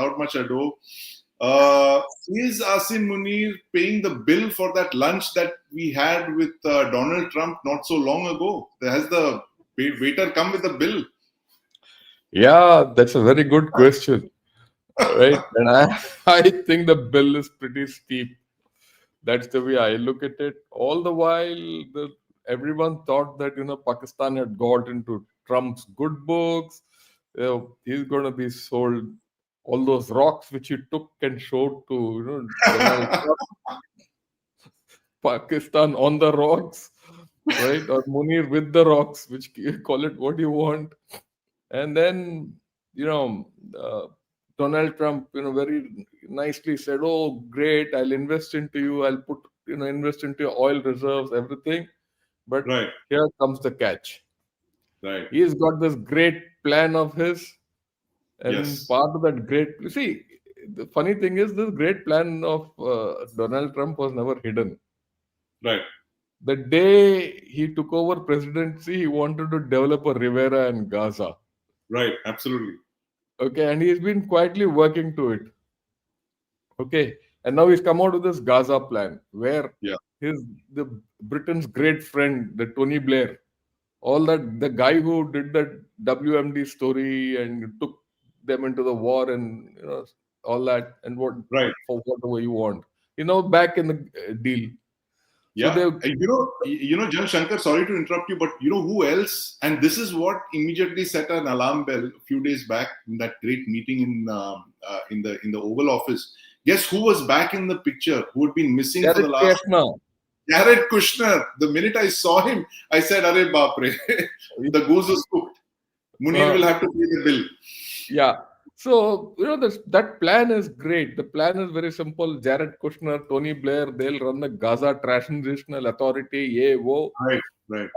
without much ado. Is Asim Munir paying the bill for that lunch that we had with Donald Trump not so long ago? Has the waiter come with the bill? Yeah, that's a very good question, right? And I think the bill is pretty steep. That's the way I look at it. All the while, everyone thought that Pakistan had got into Trump's good books. He's going to be sold all those rocks which he took and showed to Donald Trump. Pakistan on the rocks, right? Or Munir with the rocks, which call it what you want. And then Donald Trump, very nicely said, "Oh, great! I'll invest into you. I'll put invest into your oil reserves, everything." But Right. here comes the catch. Right. He's got this great plan of his, and Yes. part of that great. You see, the funny thing is, this great plan of Donald Trump was never hidden. Right. The day he took over presidency, he wanted to develop a Rivera in Gaza. Right. Absolutely. Okay, and he's been quietly working to it. Okay, and now he's come out with this Gaza plan, where the Britain's great friend, the Tony Blair, all that, the guy who did that WMD story and took them into the war and all that, and what Right. for whatever you want, back in the deal. Yeah, Jan Shankar, sorry to interrupt you, but who else? And this is what immediately set an alarm bell a few days back in that great meeting in the Oval Office. Guess who was back in the picture? Who had been missing for the last? Jared Kushner. The minute I saw him, I said, "Arey baapre, the goose is cooked. Munir will have to pay the bill." Yeah. So, that plan is great. The plan is very simple. Jared Kushner, Tony Blair, they'll run the Gaza Transitional Authority. Right.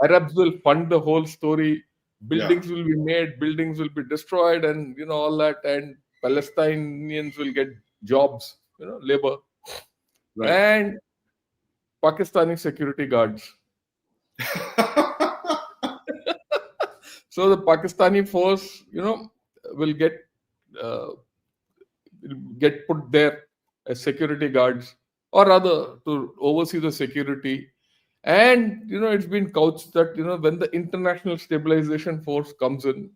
Arabs will fund the whole story. Buildings will be made, buildings will be destroyed, and all that. And Palestinians will get jobs, labor. Right. And Pakistani security guards. So the Pakistani force, will get put there as security guards, or rather to oversee the security. And it's been couched that when the international stabilization force comes in,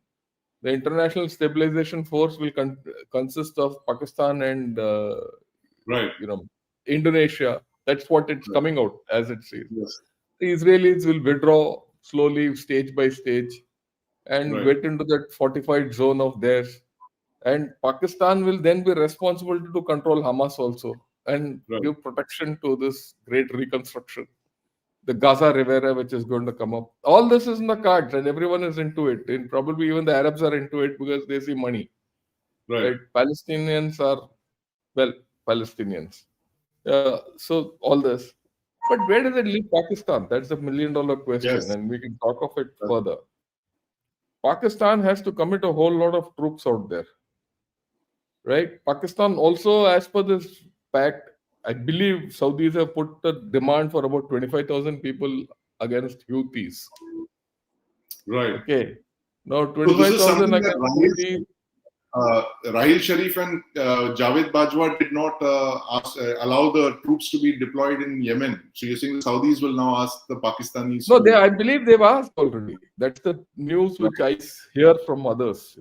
the international stabilization force will consist of Pakistan and Indonesia. That's what it's coming out as it says. Yes. The Israelis will withdraw slowly, stage by stage, and get into that fortified zone of theirs. And Pakistan will then be responsible to control Hamas also and give protection to this great reconstruction. The Gaza Rivera, which is going to come up. All this is in the cards and everyone is into it. And probably even the Arabs are into it because they see money. Right. Palestinians are, Palestinians. So all this. But where does it leave Pakistan? That's the $1 million question. Yes. And we can talk of it further. Pakistan has to commit a whole lot of troops out there. Right? Pakistan also, as per this pact, I believe Saudis have put a demand for about 25,000 people against Houthis. Right. Okay. Now 25,000 against Houthis. Rahil Sharif and Javed Bajwa did not allow the troops to be deployed in Yemen. So you're saying the Saudis will now ask the Pakistanis? No, I believe they've asked already. That's the news which I hear from others.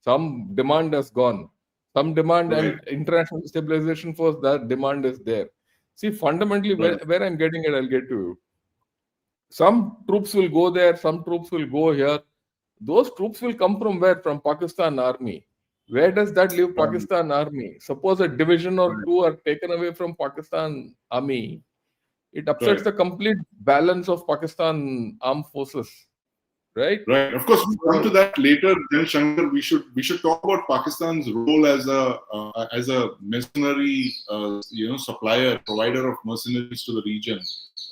Some demand has gone. Some demand and international stabilization force, that demand is there. See, fundamentally, where I'm getting it, I'll get to you. Some troops will go there, some troops will go here. Those troops will come from where? From Pakistan Army. Where does that leave Pakistan Army? Suppose a division or two are taken away from Pakistan Army. It upsets the complete balance of Pakistan armed forces. Right. Of course, we'll come to that later. Then Shankar, we should talk about Pakistan's role as a mercenary, supplier, provider of mercenaries to the region.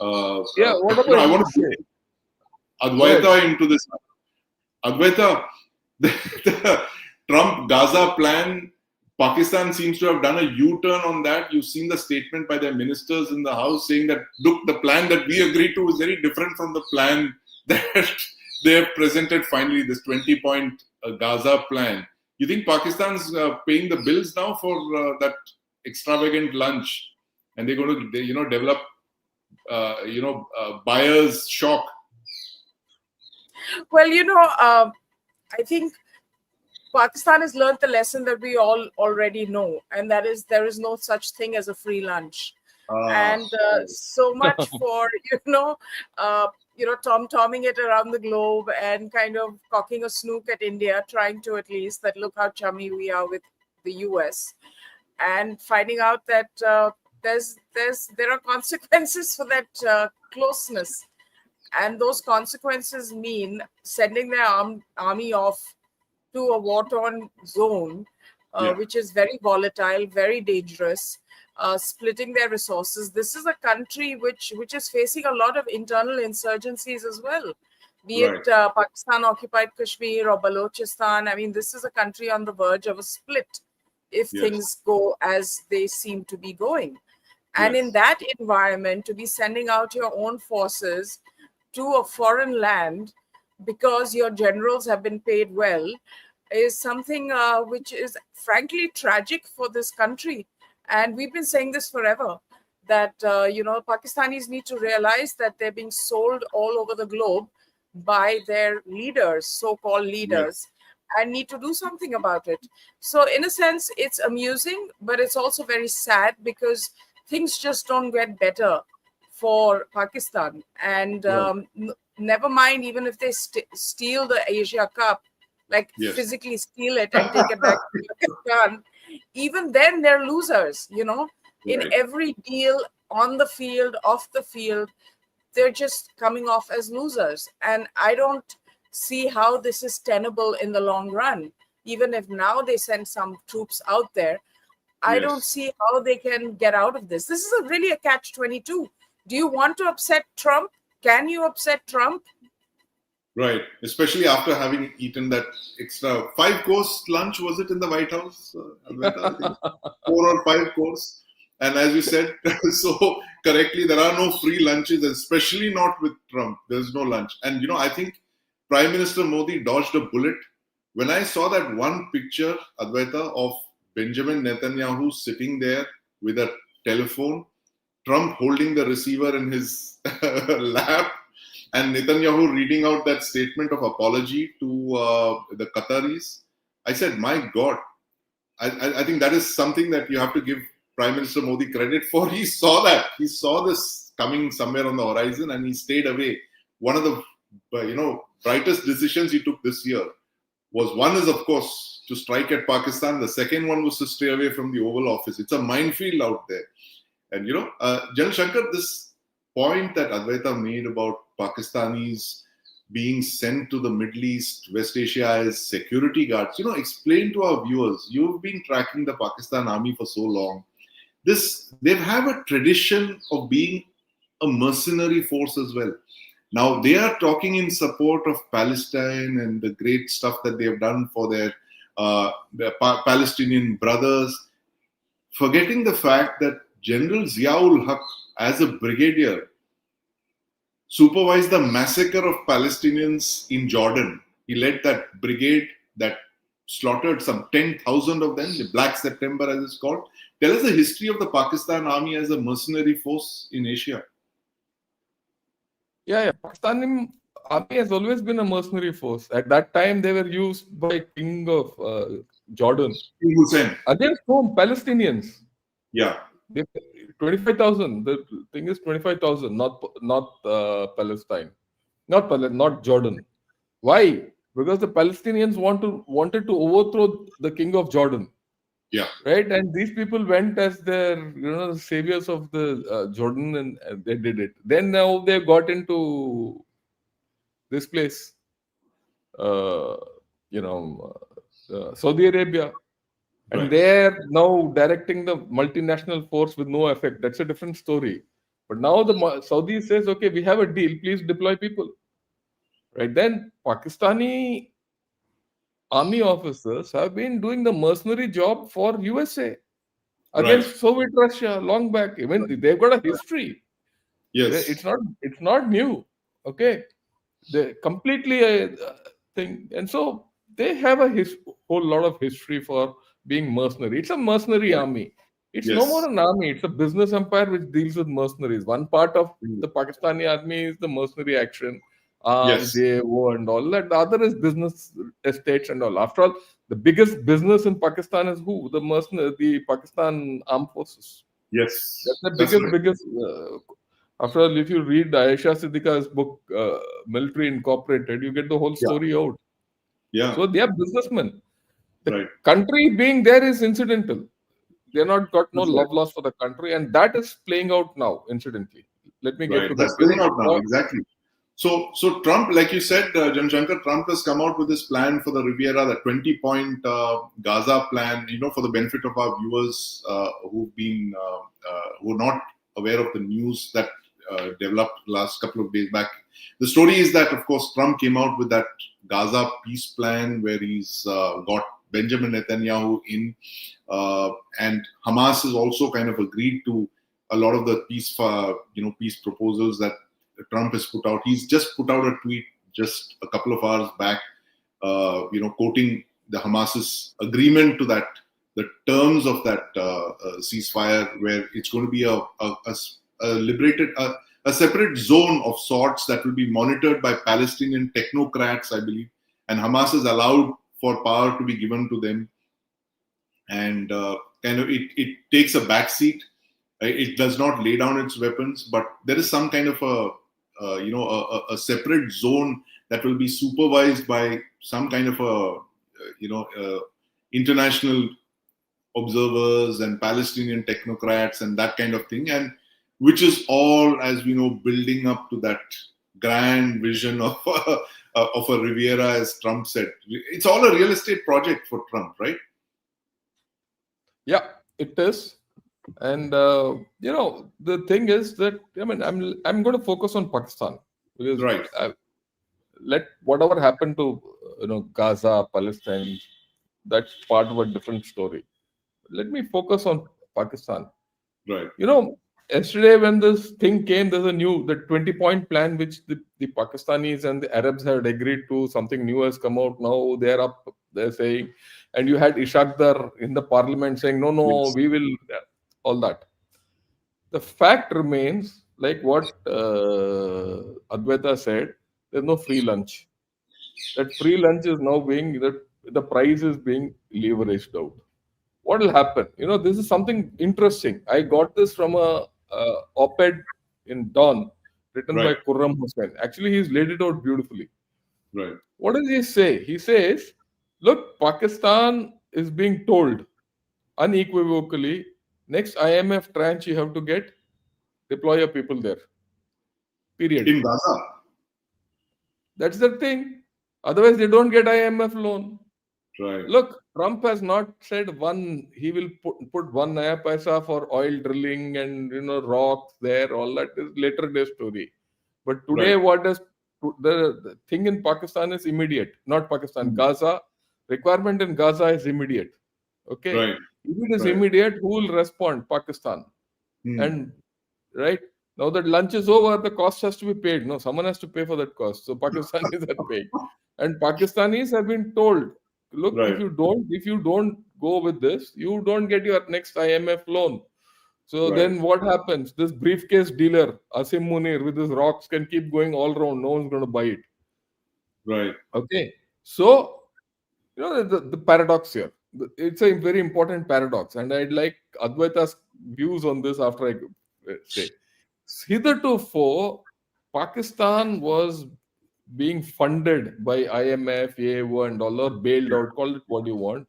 What about I want to put Advaita into this. Advaita, the Trump Gaza plan, Pakistan seems to have done a U-turn on that. You've seen the statement by their ministers in the House saying that, look, the plan that we agreed to is very different from the plan that they have presented finally, this 20-point Gaza plan. You think Pakistan's paying the bills now for that extravagant lunch, and they're going to, develop, buyer's shock? Well, I think Pakistan has learned the lesson that we all already know, and that is there is no such thing as a free lunch. And so much for tom-tomming it around the globe and kind of cocking a snook at India, trying to at least that look how chummy we are with the US, and finding out that there are consequences for that closeness, and those consequences mean sending their army off to a war-torn zone, which is very volatile, very dangerous, splitting their resources. This is a country which is facing a lot of internal insurgencies as well, be it Pakistan-occupied Kashmir or Balochistan. I mean, this is a country on the verge of a split if things go as they seem to be going. And in that environment, to be sending out your own forces to a foreign land because your generals have been paid well is something which is frankly tragic for this country. And we've been saying this forever, that Pakistanis need to realize that they're being sold all over the globe by their leaders, so-called leaders, and need to do something about it. So in a sense, it's amusing, but it's also very sad because things just don't get better for Pakistan. And never mind, even if they steal the Asia Cup, physically steal it and take it back to Pakistan, even then they're losers, in every deal, on the field, off the field, they're just coming off as losers. And I don't see how this is tenable in the long run. Even if now they send some troops out there, I don't see how they can get out of this. This is really a catch-22. Do you want to upset Trump? Can you upset Trump? Right, especially after having eaten that extra 5-course lunch, was it in the White House? Advaita, I think 4 or 5 course. And as you said so correctly, there are no free lunches, especially not with Trump. There's no lunch. And, I think Prime Minister Modi dodged a bullet. When I saw that one picture, Advaita, of Benjamin Netanyahu sitting there with a telephone, Trump holding the receiver in his lap, and Netanyahu reading out that statement of apology to the Qataris, I said, my God, I think that is something that you have to give Prime Minister Modi credit for. He saw that. He saw this coming somewhere on the horizon and he stayed away. One of the brightest decisions he took this year was, one is, of course, to strike at Pakistan. The second one was to stay away from the Oval Office. It's a minefield out there. And, General Shankar, this point that Advaita made about Pakistanis being sent to the Middle East, West Asia as security guards, explain to our viewers. You've been tracking the Pakistan army for so long. They have a tradition of being a mercenary force as well. Now, they are talking in support of Palestine and the great stuff that they have done for their Palestinian brothers, forgetting the fact that General Zia-ul-Haq, as a brigadier, supervised the massacre of Palestinians in Jordan. He led that brigade that slaughtered some 10,000 of them, the Black September as it's called. Tell us the history of the Pakistan army as a mercenary force in Asia. Pakistani army has always been a mercenary force. At that time, they were used by King of Jordan. King Hussein. Against whom? Palestinians. Yeah. 25,000. The thing is 25,000, not Palestine, not Jordan. Why? Because the Palestinians wanted to overthrow the king of Jordan. Yeah. Right, and these people went as their saviors of the Jordan, and they did it. Then now they got into this place, Saudi Arabia. And they're now directing the multinational force with no effect. That's a different story. But now the Saudi says, okay, we have a deal. Please deploy people. Right? Then Pakistani army officers have been doing the mercenary job for USA against Soviet Russia long back. Even they've got a history. Yes. It's not new. Okay. They completely a thing. And so they have a whole lot of history for being mercenary. It's a mercenary Right. army. It's no more Yes. an army. It's a business empire which deals with mercenaries. One part of Mm. the Pakistani army is the mercenary action, arms, Yes. JAO, and all that. The other is business estates and all. After all, the biggest business in Pakistan is who? The Pakistan Armed Forces. That's Yes. the That's right. biggest. After all, if you read Aisha Siddiqa's book, Military Incorporated, you get the whole Yeah. story out. Yeah. So they are businessmen. The Right. country being there is incidental. They're not got no That's right. love lost for the country, and that is playing out now, incidentally. Let me get Right. to That's that. playing out now. Exactly. So Trump, like you said, Jan Shankar, Trump has come out with this plan for the Riviera, the 20-point Gaza plan. For the benefit of our viewers who are not aware of the news that developed last couple of days back. The story is that, of course, Trump came out with that Gaza peace plan where he's got Benjamin Netanyahu in, and Hamas has also kind of agreed to a lot of the peace proposals that Trump has put out. He's just put out a tweet just a couple of hours back, quoting the Hamas's agreement to that, the terms of that ceasefire, where it's going to be a separate zone of sorts that will be monitored by Palestinian technocrats, I believe, and Hamas is allowed for power to be given to them, and it takes a backseat. It does not lay down its weapons, but there is some kind of a separate zone that will be supervised by some kind of international observers and Palestinian technocrats and that kind of thing, and which is all, as we know, building up to that grand vision of a Riviera, as Trump said. It's all a real estate project for Trump, right? Yeah, it is. And the thing is that I'm going to focus on Pakistan because Right. let whatever happened to Gaza, Palestine, that's part of a different story. Let me focus on Pakistan. Right. Yesterday when this thing came, there's the 20-point plan which the Pakistanis and the Arabs had agreed to. Something new has come out now. They're saying, and you had Ishaq Dar in the parliament saying, no, Yes. we will, all that. The fact remains, like what Advaita said, there's no free lunch. That free lunch is now the price is being leveraged out. What will happen? This is something interesting. I got this from a op-ed in Dawn, written by Right. Khurram Hussain. Actually, he's laid it out beautifully. Right. What does he say? He says, look, Pakistan is being told unequivocally, next IMF tranche you have to deploy your people there. Period. In Gaza. That's the thing. Otherwise, they don't get IMF loan. Right. Look, Trump has not said he will put one naya paisa for oil drilling and rocks there. All that is later day story. But today, Right. what is the thing in Pakistan is immediate. Not Pakistan, Gaza. Requirement in Gaza is immediate. Okay. Right. If it is Right. immediate, who will respond? Pakistan. And right now that lunch is over, the cost has to be paid. No, someone has to pay for that cost. So Pakistanis are paying, and Pakistanis have been told, look, Right. if you don't go with this, you don't get your next IMF loan. So Right. then what happens? This briefcase dealer Asim Munir with his rocks can keep going all around. No one's going to buy it. Right. Okay. So the paradox here. It's a very important paradox, and I'd like Advaita's views on this after I say. Hitherto, Pakistan was being funded by IMF, AO, and all, or bailed out, call it what you want,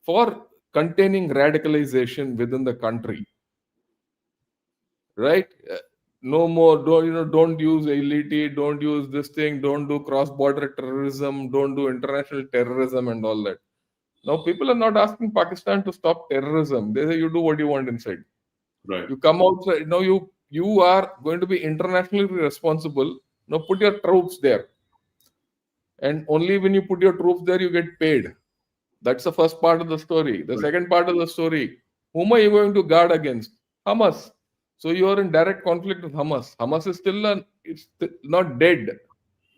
for containing radicalization within the country. Right? No more, don't use elite, don't use this thing, don't do cross-border terrorism, don't do international terrorism and all that. Now people are not asking Pakistan to stop terrorism. They say you do what you want inside. Right. You come outside. Now you are going to be internationally responsible. Now put your troops there. And only when you put your troops there, you get paid. That's the first part of the story. The second part of the story, whom are you going to guard against? Hamas. So you are in direct conflict with Hamas. Hamas is not dead.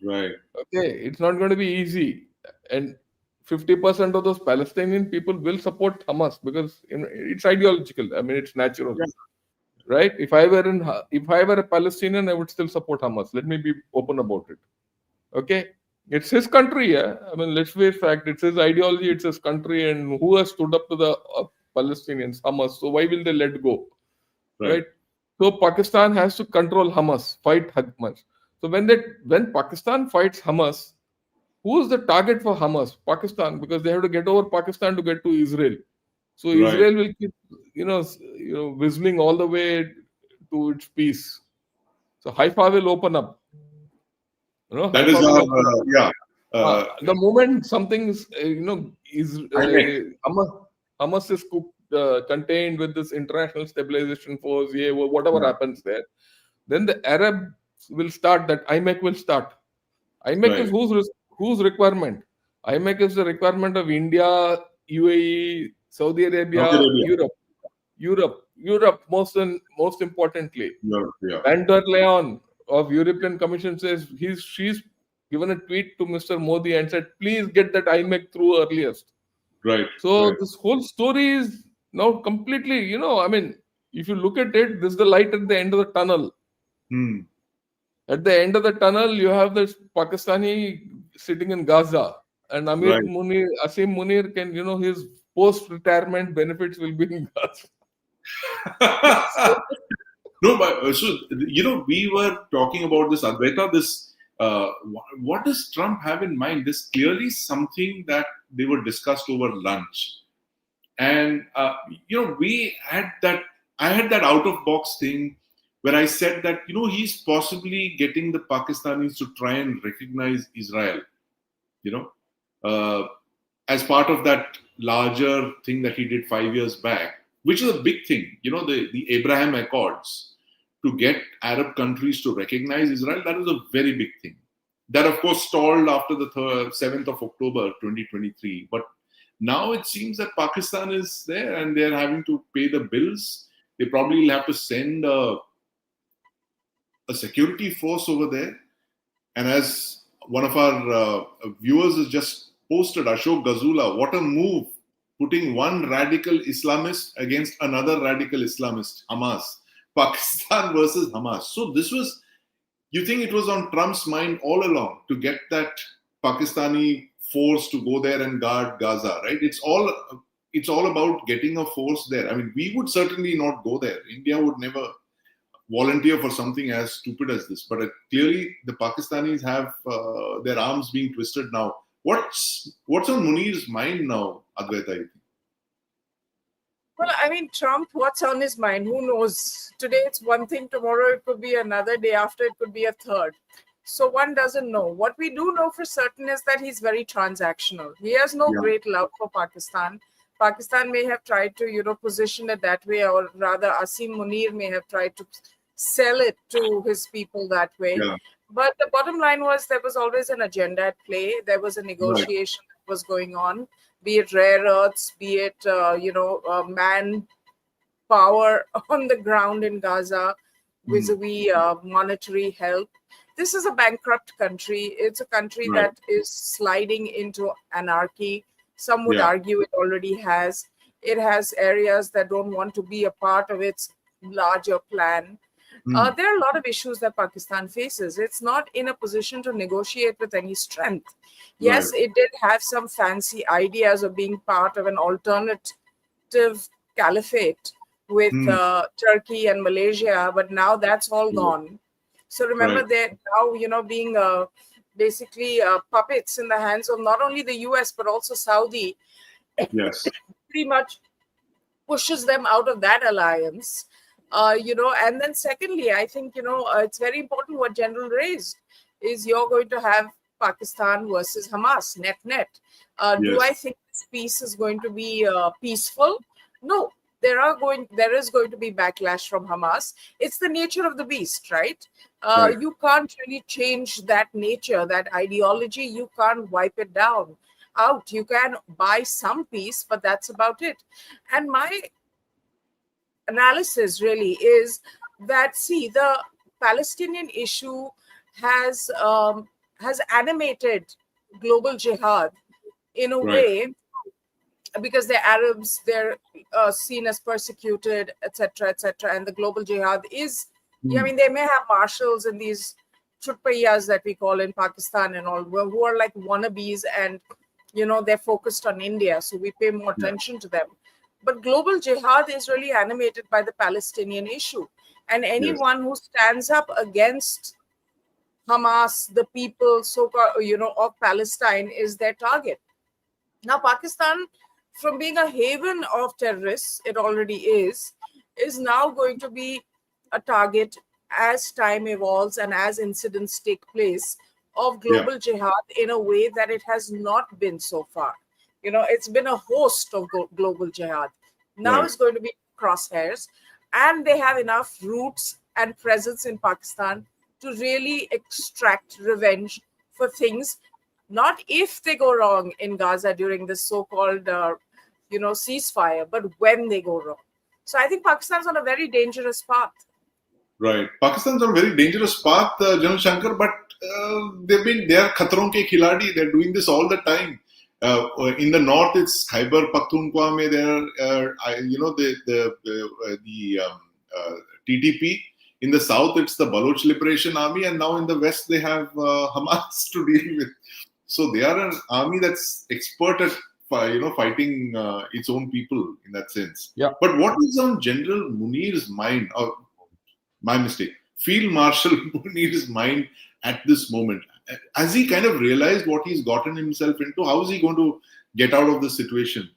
Right. Okay, it's not going to be easy. And 50% of those Palestinian people will support Hamas because it's ideological. I mean, it's natural, right? If I were a Palestinian, I would still support Hamas. Let me be open about it. Okay, it's his country. Yeah, I mean, let's face fact. It's his ideology. It's his country, and who has stood up to the Palestinians? Hamas. So why will they let go? Right. So Pakistan has to control Hamas, fight Hamas. So when Pakistan fights Hamas, who is the target for Hamas? Pakistan, because they have to get over Pakistan to get to Israel. So Israel will keep, whistling all the way to its peace. So Haifa will open up. That is the moment something's, Hamas is contained with this international stabilization force, whatever happens there, then the Arabs will start, that IMEC will start. IMEC is whose requirement? IMEC is the requirement of India, UAE, Saudi Arabia, Europe most importantly. Van der Leyen of European Commission says she's given a tweet to Mr. Modi and said, please get that IMEC through earliest. So this whole story is now completely, I mean, if you look at it, this is the light at the end of the tunnel. At the end of the tunnel, you have this Pakistani sitting in Gaza, and Asim Munir can, his post-retirement benefits will be in Gaza. No, but so we were talking about this, Advaita. This, what does Trump have in mind? This clearly something that they were discussed over lunch, and we had that. I had that out-of-box thing where I said that he's possibly getting the Pakistanis to try and recognize Israel, as part of that larger thing that he did 5 years back, which is a big thing. The Abraham Accords, to get Arab countries to recognize Israel, that is a very big thing. That, of course, stalled after the 7th of October 2023. But now it seems that Pakistan is there and they're having to pay the bills. They probably will have to send a security force over there. And as one of our viewers has just posted, Ashok Gazula, what a move, putting one radical Islamist against another radical Islamist, Hamas. Pakistan versus Hamas. So this was, you think it was on Trump's mind all along to get that Pakistani force to go there and guard Gaza, right? It's all about getting a force there. I mean, we would certainly not go there. India would never volunteer for something as stupid as this. But clearly, the Pakistanis have their arms being twisted now. What's on Munir's mind now, Advaita, you think? Well, I mean, Trump, what's on his mind? Who knows? Today it's one thing, tomorrow it could be another, day after it could be a third. So one doesn't know. What we do know for certain is that he's very transactional. He has no great love for Pakistan. Pakistan may have tried to, position it that way, or rather Asim Munir may have tried to sell it to his people that way. Yeah. But the bottom line was there was always an agenda at play. There was a negotiation that was going on, be it rare earths, be it, man power on the ground in Gaza, vis-a-vis monetary help. This is a bankrupt country. It's a country that is sliding into anarchy. Some would argue it already has. It has areas that don't want to be a part of its larger plan. There are a lot of issues that Pakistan faces. It's not in a position to negotiate with any strength. Yes, it did have some fancy ideas of being part of an alternative caliphate with Turkey and Malaysia, but now that's all gone. So remember, they're now, being basically puppets in the hands of not only the US, but also Saudi. Yes. Pretty much pushes them out of that alliance. And then secondly, I think, it's very important what General raised is you're going to have Pakistan versus Hamas, net. Do I think this peace is going to be peaceful? No, there is going to be backlash from Hamas. It's the nature of the beast, right? You can't really change that nature, that ideology. You can't wipe it down out. You can buy some peace, but that's about it. And my analysis really is that, the Palestinian issue has animated global jihad in a Right. way, because they're Arabs, they're seen as persecuted, etc., etc. And the global jihad is, I mean, they may have marshals and these chutpaiyas that we call in Pakistan and all, who are like wannabes, and they're focused on India, so we pay more attention to them. But global jihad is really animated by the Palestinian issue, and anyone who stands up against Hamas, the people, of Palestine, is their target. Now, Pakistan, from being a haven of terrorists, it already is now going to be a target as time evolves and as incidents take place of global jihad in a way that it has not been so far. It's been a host of global jihad. Now it's going to be crosshairs, and they have enough roots and presence in Pakistan to really extract revenge for things, not if they go wrong in Gaza during this so-called, ceasefire, but when they go wrong. So I think Pakistan's on a very dangerous path. Right. Pakistan's on a very dangerous path, General Shankar, but they are khatron ke khiladi. They're doing this all the time. In the north, it's Khyber Pakhtunkhwa mein there, the TTP. In the south, it's the Baloch Liberation Army, and now in the west, they have Hamas to deal with. So they are an army that's expert at fighting its own people in that sense. Yeah. But what is on General Munir's mind? Or my mistake. Field Marshal Munir's mind at this moment. Has he kind of realized what he's gotten himself into? How is he going to get out of this situation?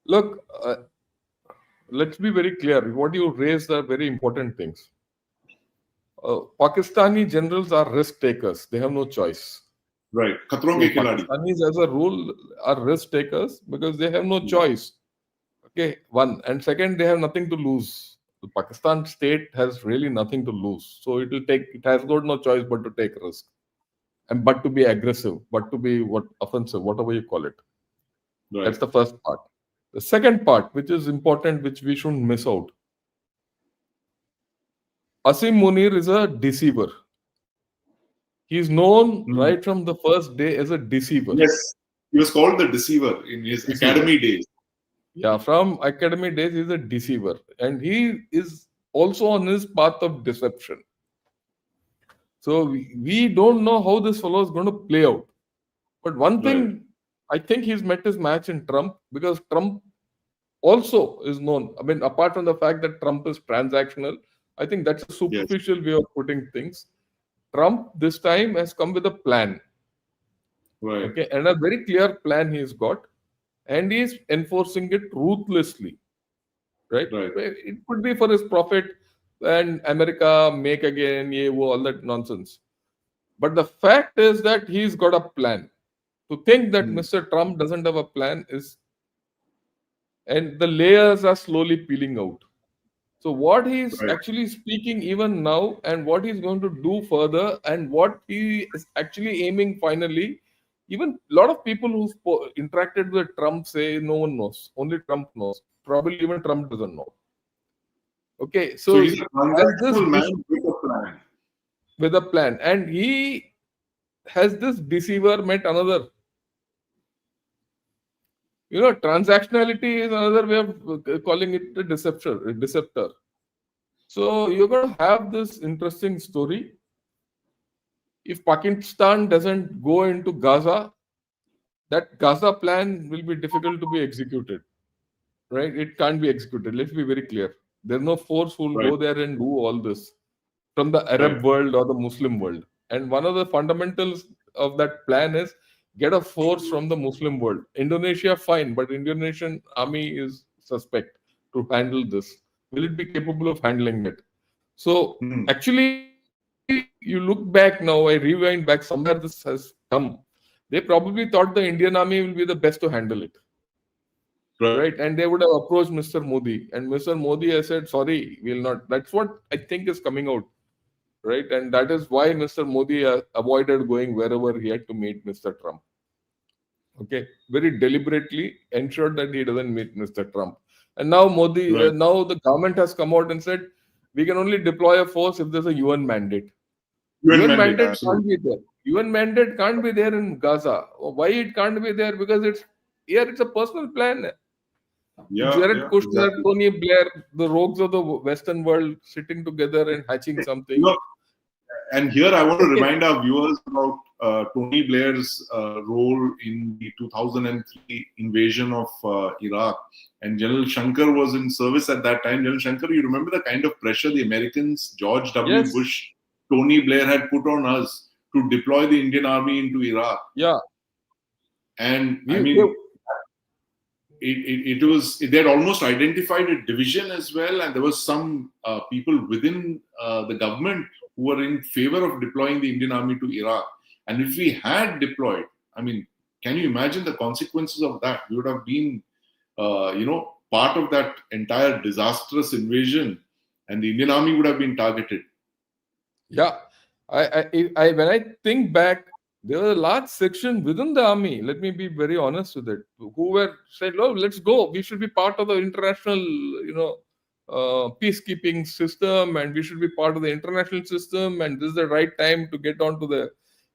Look, let's be very clear. What you raised are very important things. Pakistani generals are risk takers. They have no choice. Right. Khatron ke khiladi. Pakistanis, as a rule, are risk takers because they have no choice. Okay, one. And second, they have nothing to lose. The Pakistan state has really nothing to lose. So it has got no choice but to take risk. But to be aggressive, but to be offensive, whatever you call it. Right. That's the first part. The second part, which is important, which we shouldn't miss out. Asim Munir is a deceiver. He is known right from the first day as a deceiver. Yes, he was called the deceiver in his academy days. Yeah, from academy days, he's a deceiver. And he is also on his path of deception. So we don't know how this fellow is going to play out. But one thing, I think he's met his match in Trump, because Trump also is known. I mean, apart from the fact that Trump is transactional, I think that's a superficial way of putting things. Trump this time has come with a plan. Right. Okay, and a very clear plan he's got, and he's enforcing it ruthlessly. Right? It could be for his profit and America make again, all that nonsense. But the fact is that he's got a plan. To think that Mr. Trump doesn't have a plan is, and the layers are slowly peeling out. So what he's actually speaking even now, and what he's going to do further, and what he is actually aiming finally, even a lot of people who interacted with Trump say no one knows. Only Trump knows. Probably even Trump doesn't know. Okay, so he's a transactional man with a plan. With a plan. And he has this deceiver met another. Transactionality is another way of calling it a deceptor. So you're going to have this interesting story. If Pakistan doesn't go into Gaza, that Gaza plan will be difficult to be executed. Right? It can't be executed. Let's be very clear. There's no force who will go there and do all this from the Arab world or the Muslim world. And one of the fundamentals of that plan is get a force from the Muslim world. Indonesia, fine, but Indonesian army is suspect to handle this. Will it be capable of handling it? So actually, you look back now, I rewind back, somewhere this has come. They probably thought the Indian army will be the best to handle it. Right? And they would have approached Mr. Modi. And Mr. Modi has said, sorry, we'll not. That's what I think is coming out. Right? And that is why Mr. Modi avoided going wherever he had to meet Mr. Trump. Okay? Very deliberately ensured that he doesn't meet Mr. Trump. And now now the government has come out and said, we can only deploy a force if there's a UN mandate. UN mandate can't be there. UN mandate can't be there in Gaza. Why it can't be there? Because it's a personal plan. Jared Kushner, exactly. Tony Blair, the rogues of the Western world sitting together and hatching something. And here I want to Okay. remind our viewers about Tony Blair's role in the 2003 invasion of Iraq. And General Shankar was in service at that time. General Shankar, you remember the kind of pressure the Americans, George W. Yes. Bush, Tony Blair had put on us to deploy the Indian army into Iraq. Yeah. And I mean, it was, they had almost identified a division as well. And there was some people within the government who were in favor of deploying the Indian army to Iraq. And if we had deployed, I mean, can you imagine the consequences of that? We would have been, part of that entire disastrous invasion, and the Indian army would have been targeted. Yeah. I when I think back, there was a large section within the army, let me be very honest with it, who were said, "Oh, let's go. We should be part of the international, peacekeeping system, and we should be part of the international system, and this is the right time to get onto the,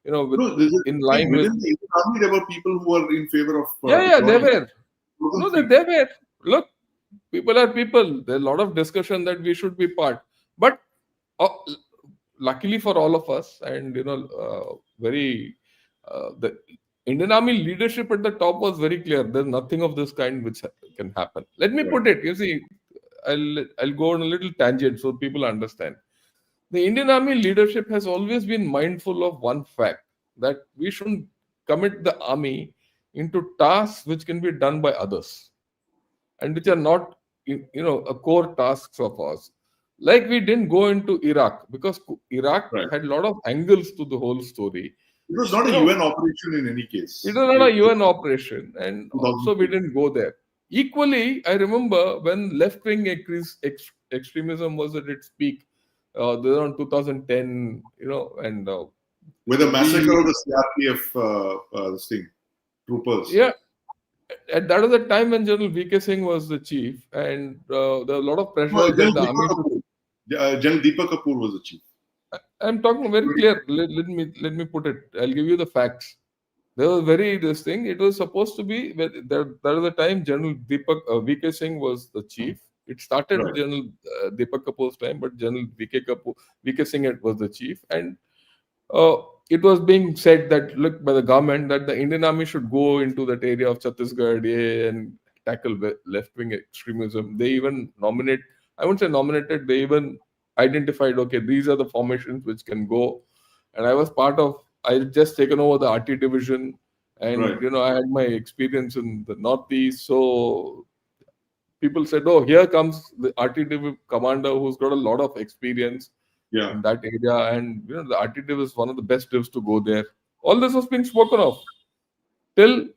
in line with." Within the Indian army, there were people who were in favor of. They were. No, they were. Look, people are people. There's a lot of discussion that we should be part, but luckily for all of us, and the Indian Army leadership at the top was very clear. There's nothing of this kind which can happen. Let me put it. You see, I'll go on a little tangent so people understand. The Indian Army leadership has always been mindful of one fact, that we shouldn't commit the army into tasks which can be done by others, and which are not, a core tasks of ours. Like we didn't go into Iraq because Iraq had a lot of angles to the whole story. It was not a UN operation in any case. It was not a UN operation, and also we didn't go there. Equally, I remember when left-wing extremism was at its peak, around 2010, and with the massacre of the CRPF troopers. Yeah, at that was the time when General VK Singh was the chief, and there was a lot of pressure that the army. General Deepak Kapoor was the chief. I'm talking very clear. Let me put it. I'll give you the facts. There was this thing. It was supposed to be that was the time General Deepak VK Singh was the chief. It started with General Deepak Kapoor's time, but General VK Singh was the chief, and it was being said that, look, by the government, that the Indian army should go into that area of Chhattisgarh and tackle left-wing extremism. They even nominated, they even identified, okay, these are the formations which can go. And I had just taken over the RT division, and I had my experience in the Northeast. So people said, oh, here comes the RT division commander who's got a lot of experience in that area, and the RT div is one of the best divs to go there. All this was being spoken of till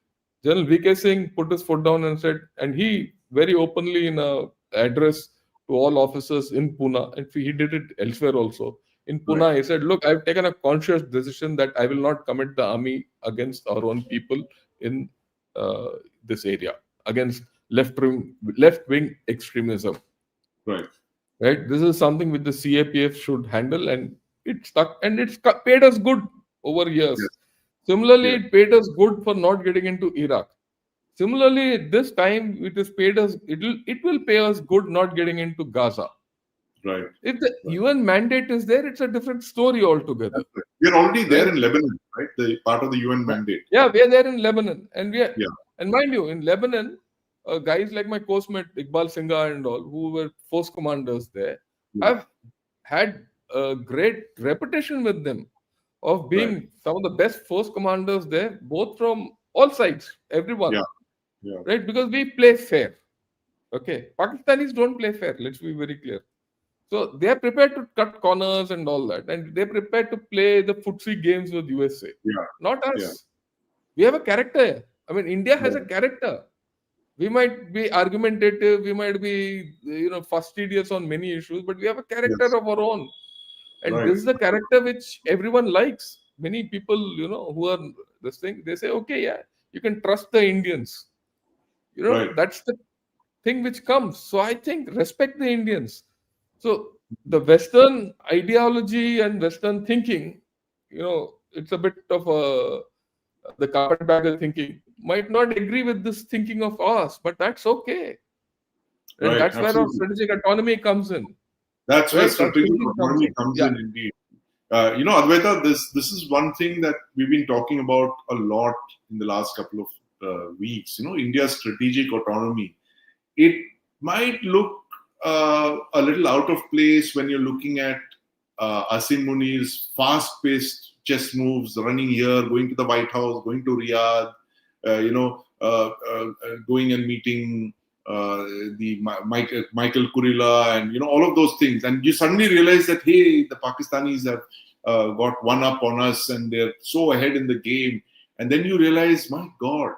General VK Singh put his foot down and said, and he very openly in an address to all officers in Pune, and he did it elsewhere also. In Pune, he said, look, I've taken a conscious decision that I will not commit the army against our own people in this area, against left-wing extremism. Right. This is something which the CAPF should handle, and it stuck, and it's paid us good over years. Similarly, it paid us good for not getting into Iraq. Similarly, this time it is paid us. It will pay us good not getting into Gaza. Right. If the UN mandate is there, it's a different story altogether. We're already there in Lebanon, right? The part of the UN mandate. Yeah, we are there in Lebanon, and and mind you, in Lebanon, guys like my course mate Iqbal Singha and all, who were force commanders there, I've had a great reputation with them of being some of the best force commanders there, both from all sides, everyone. Right? Because we play fair. Okay. Pakistanis don't play fair. Let's be very clear. So they are prepared to cut corners and all that, and they're prepared to play the footsie games with USA. Not us. We have a character. I mean, India has a character. We might be argumentative, we might be, fastidious on many issues, but we have a character of our own. And this is the character which everyone likes. Many people, who are this thing, they say, okay, you can trust the Indians. That's the thing which comes. So I think respect the Indians. So the Western ideology and Western thinking, it's a bit of the carpetbagger thinking, might not agree with this thinking of ours, but that's okay. And Right, that's where our absolutely. strategic autonomy comes in. That's where Right? Our strategic thinking autonomy comes in, indeed. Advaita, this is one thing that we've been talking about a lot in the last couple of weeks. India's strategic autonomy. It might look a little out of place when you're looking at Asim Munir's fast-paced chess moves, running here, going to the White House, going to Riyadh, going and meeting the Michael Kurila, and all of those things, and you suddenly realize that, hey, the Pakistanis have got one up on us, and they're so ahead in the game, and then you realize, my God,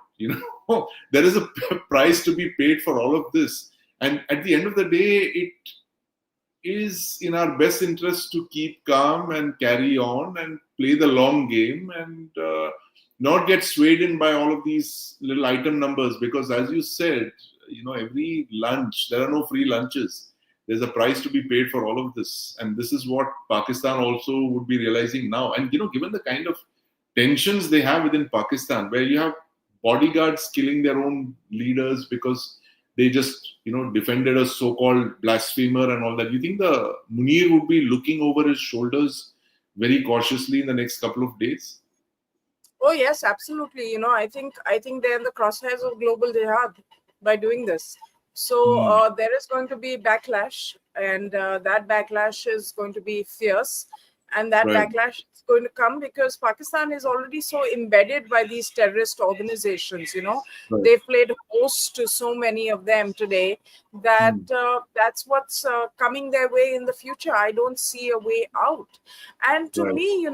there is a price to be paid for all of this, and at the end of the day, it is in our best interest to keep calm and carry on and play the long game and not get swayed in by all of these little item numbers, because as you said, every lunch, there are no free lunches. There's a price to be paid for all of this. And this is what Pakistan also would be realizing now. And, given the kind of tensions they have within Pakistan, where you have bodyguards killing their own leaders because they just, defended a so-called blasphemer and all that. You think the Munir would be looking over his shoulders very cautiously in the next couple of days? Oh yes, absolutely. I think they're in the crosshairs of global jihad by doing this. So there is going to be backlash, and that backlash is going to be fierce, and that backlash is going to come because Pakistan is already so embedded by these terrorist organizations. They've played host to so many of them today that that's what's coming their way in the future. I don't see a way out. And to me,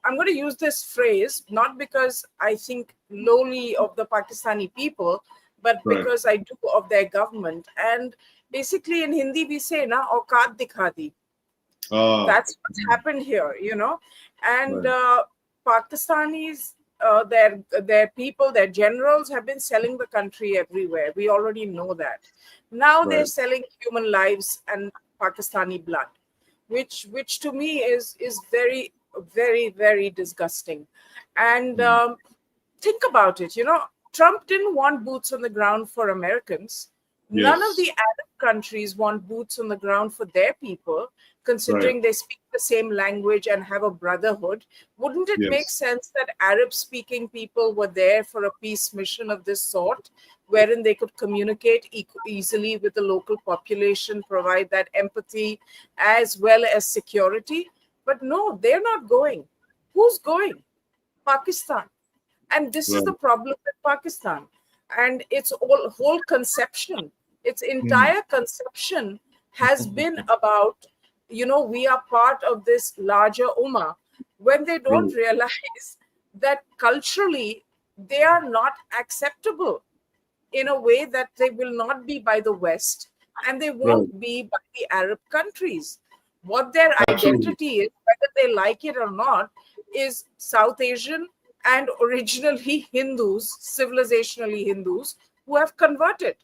I'm going to use this phrase not because I think lowly of the Pakistani people, but because I do of their government. And basically in Hindi we say, na, auqat dikha di. That's what's happened here, And Pakistanis, their people, their generals have been selling the country everywhere. We already know that. Now they're selling human lives and Pakistani blood, which to me is very, very, very disgusting. And think about it, Trump didn't want boots on the ground for Americans. Yes. None of the Arab countries want boots on the ground for their people, considering they speak the same language and have a brotherhood. Wouldn't it make sense that Arab-speaking people were there for a peace mission of this sort, wherein they could communicate easily with the local population, provide that empathy as well as security? But no, they're not going. Who's going? Pakistan. And this is the problem with Pakistan. And its whole conception, its entire conception has been about, we are part of this larger ummah, when they don't realize that culturally they are not acceptable in a way that they will not be by the West, and they won't be by the Arab countries. What their identity is, whether they like it or not, is South Asian and originally Hindus, civilizationally Hindus, who have converted.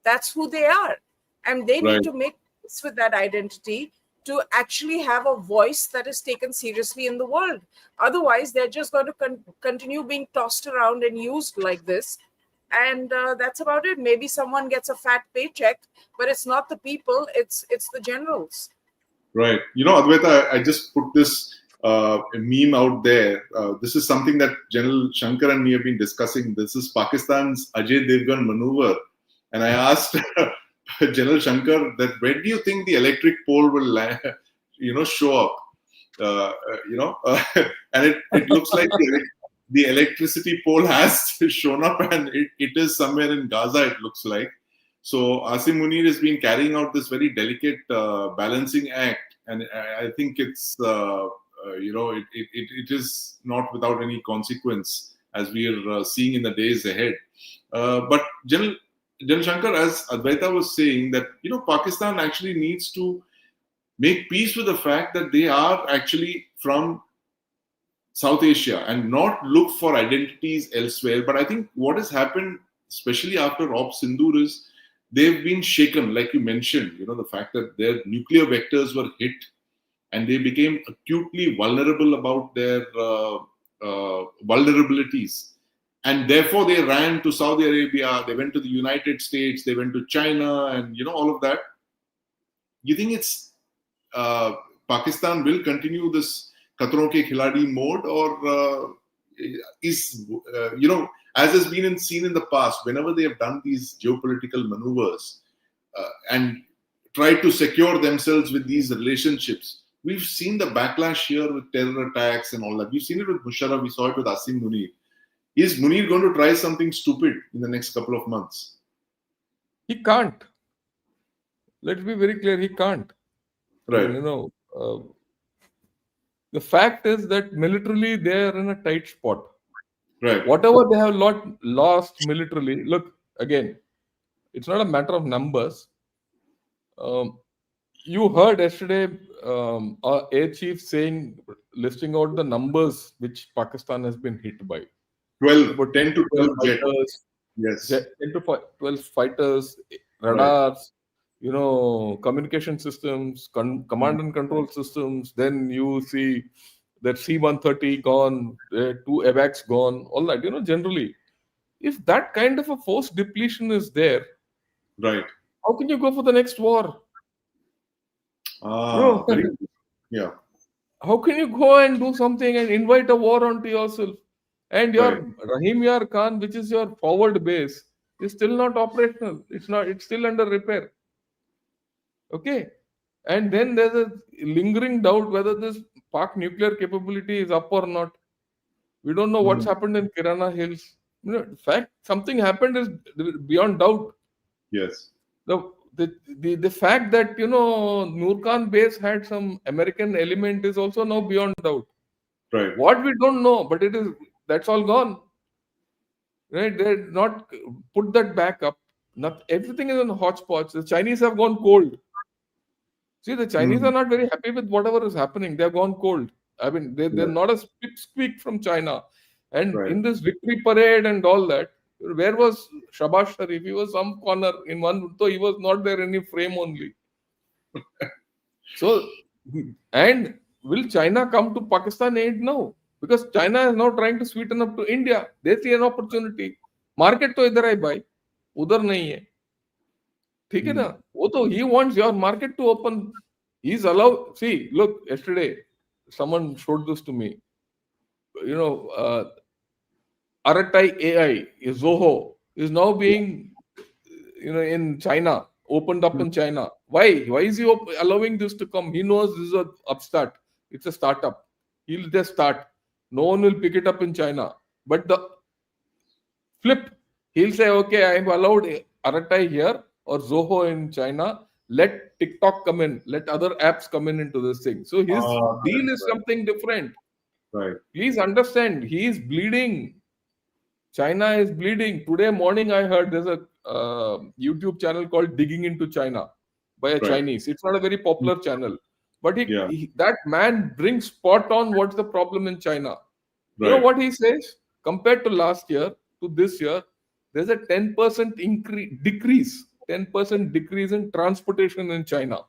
That's who they are. And they need to make peace with that identity to actually have a voice that is taken seriously in the world. Otherwise, they're just going to continue being tossed around and used like this. And that's about it. Maybe someone gets a fat paycheck, but it's not the people, it's the generals. Right. Advaita, I just put this meme out there. This is something that General Shankar and me have been discussing. This is Pakistan's Ajay Devgan maneuver. And I asked General Shankar that where do you think the electric pole will, show up? And it looks like the electricity pole has shown up, and it is somewhere in Gaza, it looks like. So Asim Munir has been carrying out this very delicate balancing act, and I think it's it is not without any consequence, as we are seeing in the days ahead. But General Shankar, as Advaita was saying, that Pakistan actually needs to make peace with the fact that they are actually from South Asia and not look for identities elsewhere. But I think what has happened, especially after Op Sindoor, is they've been shaken, like you mentioned, the fact that their nuclear vectors were hit and they became acutely vulnerable about their vulnerabilities. And therefore, they ran to Saudi Arabia, they went to the United States, they went to China, and all of that. You think it's Pakistan will continue this Khatron ke Khiladi mode, or is as has been seen in the past, whenever they have done these geopolitical maneuvers and tried to secure themselves with these relationships, we've seen the backlash here with terror attacks and all that. We've seen it with Musharraf, we saw it with Asim Munir. Is Munir going to try something stupid in the next couple of months? He can't. Let's be very clear, he can't. Right. The fact is that militarily they are in a tight spot. Right. Whatever they have lost militarily, look, again, it's not a matter of numbers. You heard yesterday our air chief listing out the numbers which Pakistan has been hit by. 10 to 12 fighters, yes, 10 to 12 fighters, radars, communication systems, command and control systems. Then you see that C-130 gone, 2 AWACS gone, all that. Generally, if that kind of a force depletion is there, right? How can you go for the next war? Yeah. How can you go and do something and invite a war onto yourself? And your Rahim Yar Khan, which is your forward base, is still not operational. It's still under repair. Okay. And then there's a lingering doubt whether this Pak nuclear capability is up or not. We don't know what's happened in Kirana Hills. In fact, something happened is beyond doubt. Yes. The fact that Noor Khan base had some American element is also now beyond doubt. Right. What we don't know, but that's all gone. Right? They're not put that back up. Everything is in hotspots. The Chinese have gone cold. See, the Chinese are not very happy with whatever is happening. They have gone cold. I mean, they're not a squeak from China. And in this victory parade and all that, where was Shahbaz Sharif? He was some corner in one, so he was not there in any frame only. So, and will China come to Pakistan aid now? Because China is now trying to sweeten up to India. They see an opportunity. Market to idhar hai bhai, udhar nahi hai. ठीक है ना? वो तो he wants your market to open. He's allowed. See, look, yesterday someone showed this to me. Aratai AI, Zoho, is now being, in China, opened up in China. Why? Why is he allowing this to come? He knows this is an upstart. It's a startup. He'll just start. No one will pick it up in China. But the flip, he'll say, okay, I'm allowed Aratai here or Zoho in China. Let TikTok come in. Let other apps come into this thing. So his deal is something different. Right. Please understand, he is bleeding. China is bleeding. Today morning, I heard there's a YouTube channel called Digging into China by a Chinese. It's not a very popular channel. But that man brings spot on what's the problem in China. You know what he says? Compared to last year to this year, there's a 10% decrease. 10% decrease in transportation in China,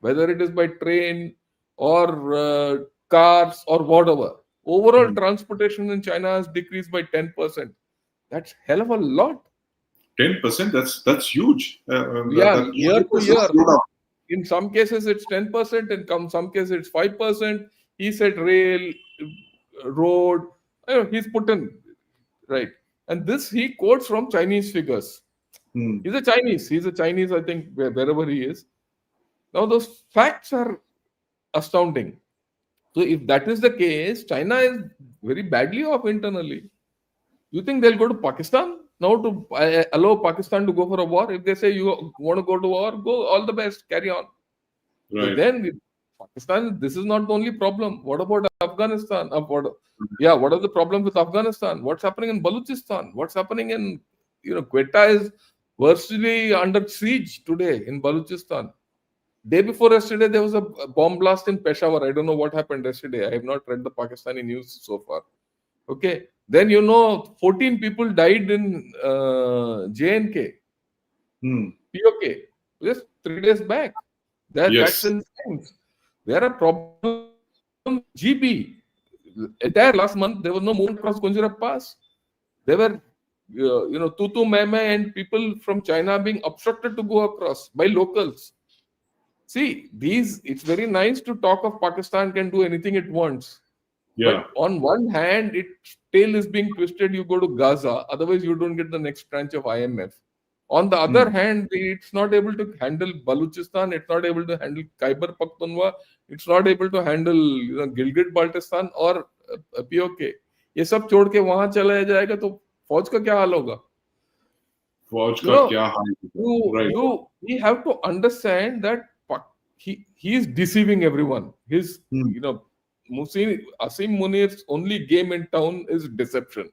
whether it is by train or cars or whatever. Overall transportation in China has decreased by 10%. That's hell of a lot. 10%? That's huge. Year to year. In some cases it's 10%, in some cases it's 5%. He said rail, road, he's put in, right? And this he quotes from Chinese figures. He's a Chinese, I think, wherever he is. Now, those facts are astounding. So, if that is the case, China is very badly off internally. You think they'll go to Pakistan now to allow Pakistan to go for a war? If they say you want to go to war, go, all the best, carry on. But then, Pakistan, this is not the only problem. What about Afghanistan? What are the problems with Afghanistan? What's happening in Balochistan? What's happening in, Quetta is virtually under siege today in Balochistan. Day before yesterday, there was a bomb blast in Peshawar. I don't know what happened yesterday. I have not read the Pakistani news so far. Okay. Then, 14 people died in JNK. POK. Just 3 days back. That's insane. There are problems with GB. Entire last month, there was no movement across Kunjara Pass. There were, Tutu Meme and people from China being obstructed to go across by locals. See, it's very nice to talk of Pakistan can do anything it wants. Yeah. But on one hand, its tail is being twisted, you go to Gaza, otherwise you don't get the next tranche of IMF. On the other hand, it's not able to handle Baluchistan, it's not able to handle Khyber Pakhtunkhwa, it's not able to handle Gilgit-Baltistan or POK. ये सब छोड़ के वहां चला जाएगा तो फौज का क्या हाल होगा? फौज का क्या हाल होगा? We have to understand that he is deceiving everyone. His Asim Munir's only game in town is deception.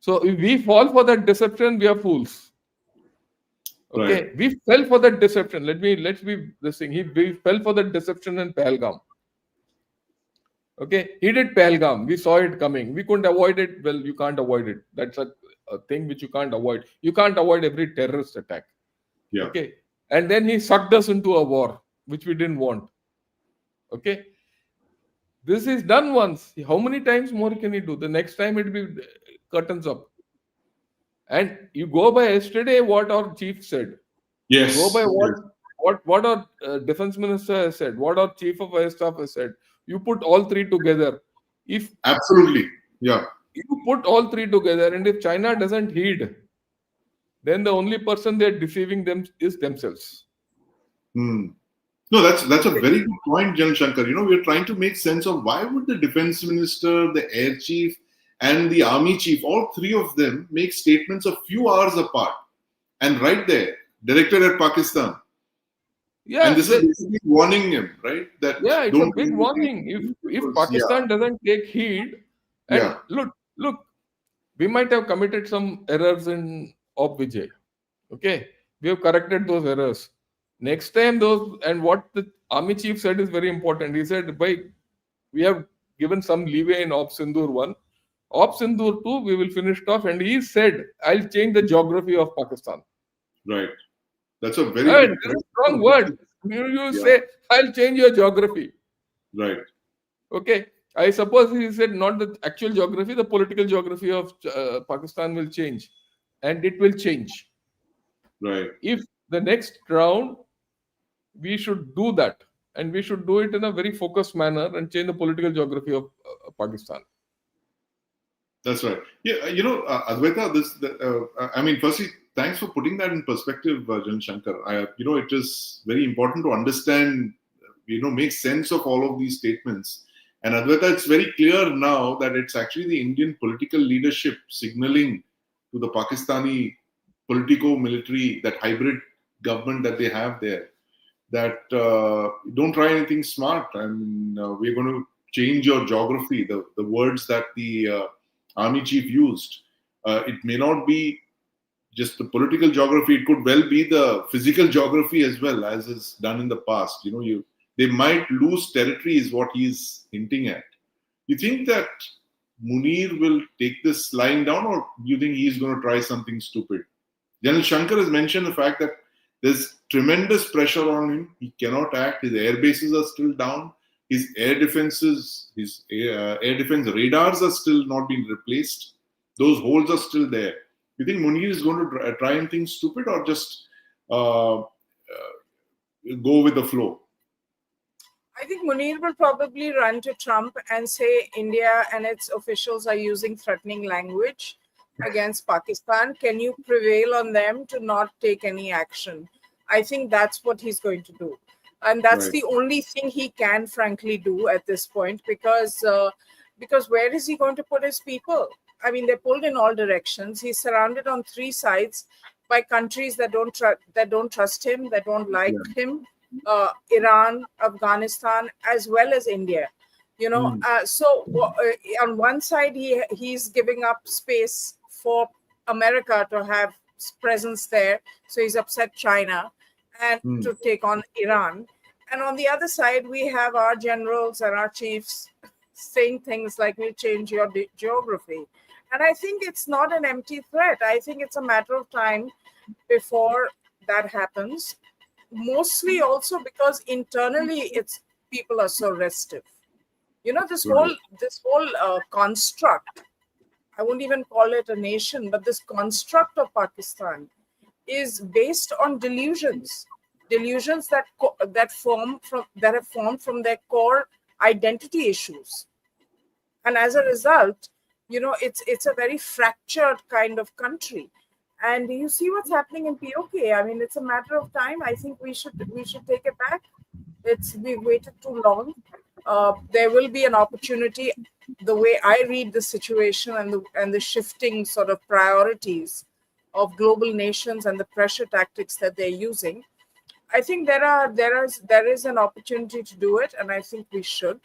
So if we fall for that deception, we are fools. Okay, right. We fell for that deception. Let's be this thing. We fell for that deception in Pahalgam. Okay, he did Pahalgam. We saw it coming. We couldn't avoid it. Well, you can't avoid it. That's a thing which you can't avoid. You can't avoid every terrorist attack. Yeah. Okay, and then he sucked us into a war which we didn't want. Okay. This is done once. How many times more can he do? The next time it will be curtains up. And you go by yesterday what our chief said. Yes. Go by what our defense minister has said, what our chief of air staff has said. You put all three together. Absolutely. Yeah. You put all three together, and if China doesn't heed, then the only person they're deceiving them is themselves. No, that's a very good point, Jan Shankar. We're trying to make sense of why would the defense minister, the air chief, and the army chief, all three of them, make statements a few hours apart, and right there, directed at Pakistan. Yeah, and this is basically warning him, right? That it's a big warning. If Pakistan doesn't take heed, and look, we might have committed some errors in Op Vijay. Okay, we have corrected those errors. Next time and what the army chief said is very important. He said, we have given some leeway in Op Sindoor 1. Op Sindoor 2, we will finish it off. And he said, I'll change the geography of Pakistan. Right. That's a very strong word. You say, I'll change your geography. Right. Okay. I suppose he said not the actual geography, the political geography of Pakistan will change. And it will change. Right. If the next round, we should do that, and we should do it in a very focused manner and change the political geography of Pakistan. That's right. Yeah, Advaita, firstly, thanks for putting that in perspective, Jan Shankar. It is very important to understand, make sense of all of these statements. And Advaita, it's very clear now that it's actually the Indian political leadership signaling to the Pakistani politico-military, that hybrid government that they have there, that don't try anything smart. We're going to change your geography. The words that the army chief used, it may not be just the political geography. It could well be the physical geography as well, as is done in the past. They might lose territory is what he's hinting at. You think that Munir will take this lying down, or do you think he's going to try something stupid? General Shankar has mentioned the fact that there's tremendous pressure on him. He cannot act. His air bases are still down. His air defense radars are still not being replaced. Those holes are still there. You think Munir is going to try anything stupid, or just go with the flow? I think Munir will probably run to Trump and say India and its officials are using threatening language against Pakistan. Can you prevail on them to not take any action? I think that's what he's going to do. And that's the only thing he can frankly do at this point, because where is he going to put his people? I mean, they're pulled in all directions. He's surrounded on three sides by countries that don't trust him, that don't like him. Iran, Afghanistan, as well as India. So on one side, he's giving up space for America to have presence there. So he's upset China and to take on Iran. And on the other side, we have our generals and our chiefs saying things like, we'll change your geography. And I think it's not an empty threat. I think it's a matter of time before that happens. Mostly also because internally people are so restive. This Right. whole construct, I won't even call it a nation, but this construct of Pakistan is based on delusions that have formed from their core identity issues. And as a result, it's a very fractured kind of country. And you see what's happening in POK. I mean, it's a matter of time. I think we should take it back. We've waited too long. There will be an opportunity. The way I read the situation and the shifting sort of priorities of global nations and the pressure tactics that they're using, I think there is an opportunity to do it, and I think we should.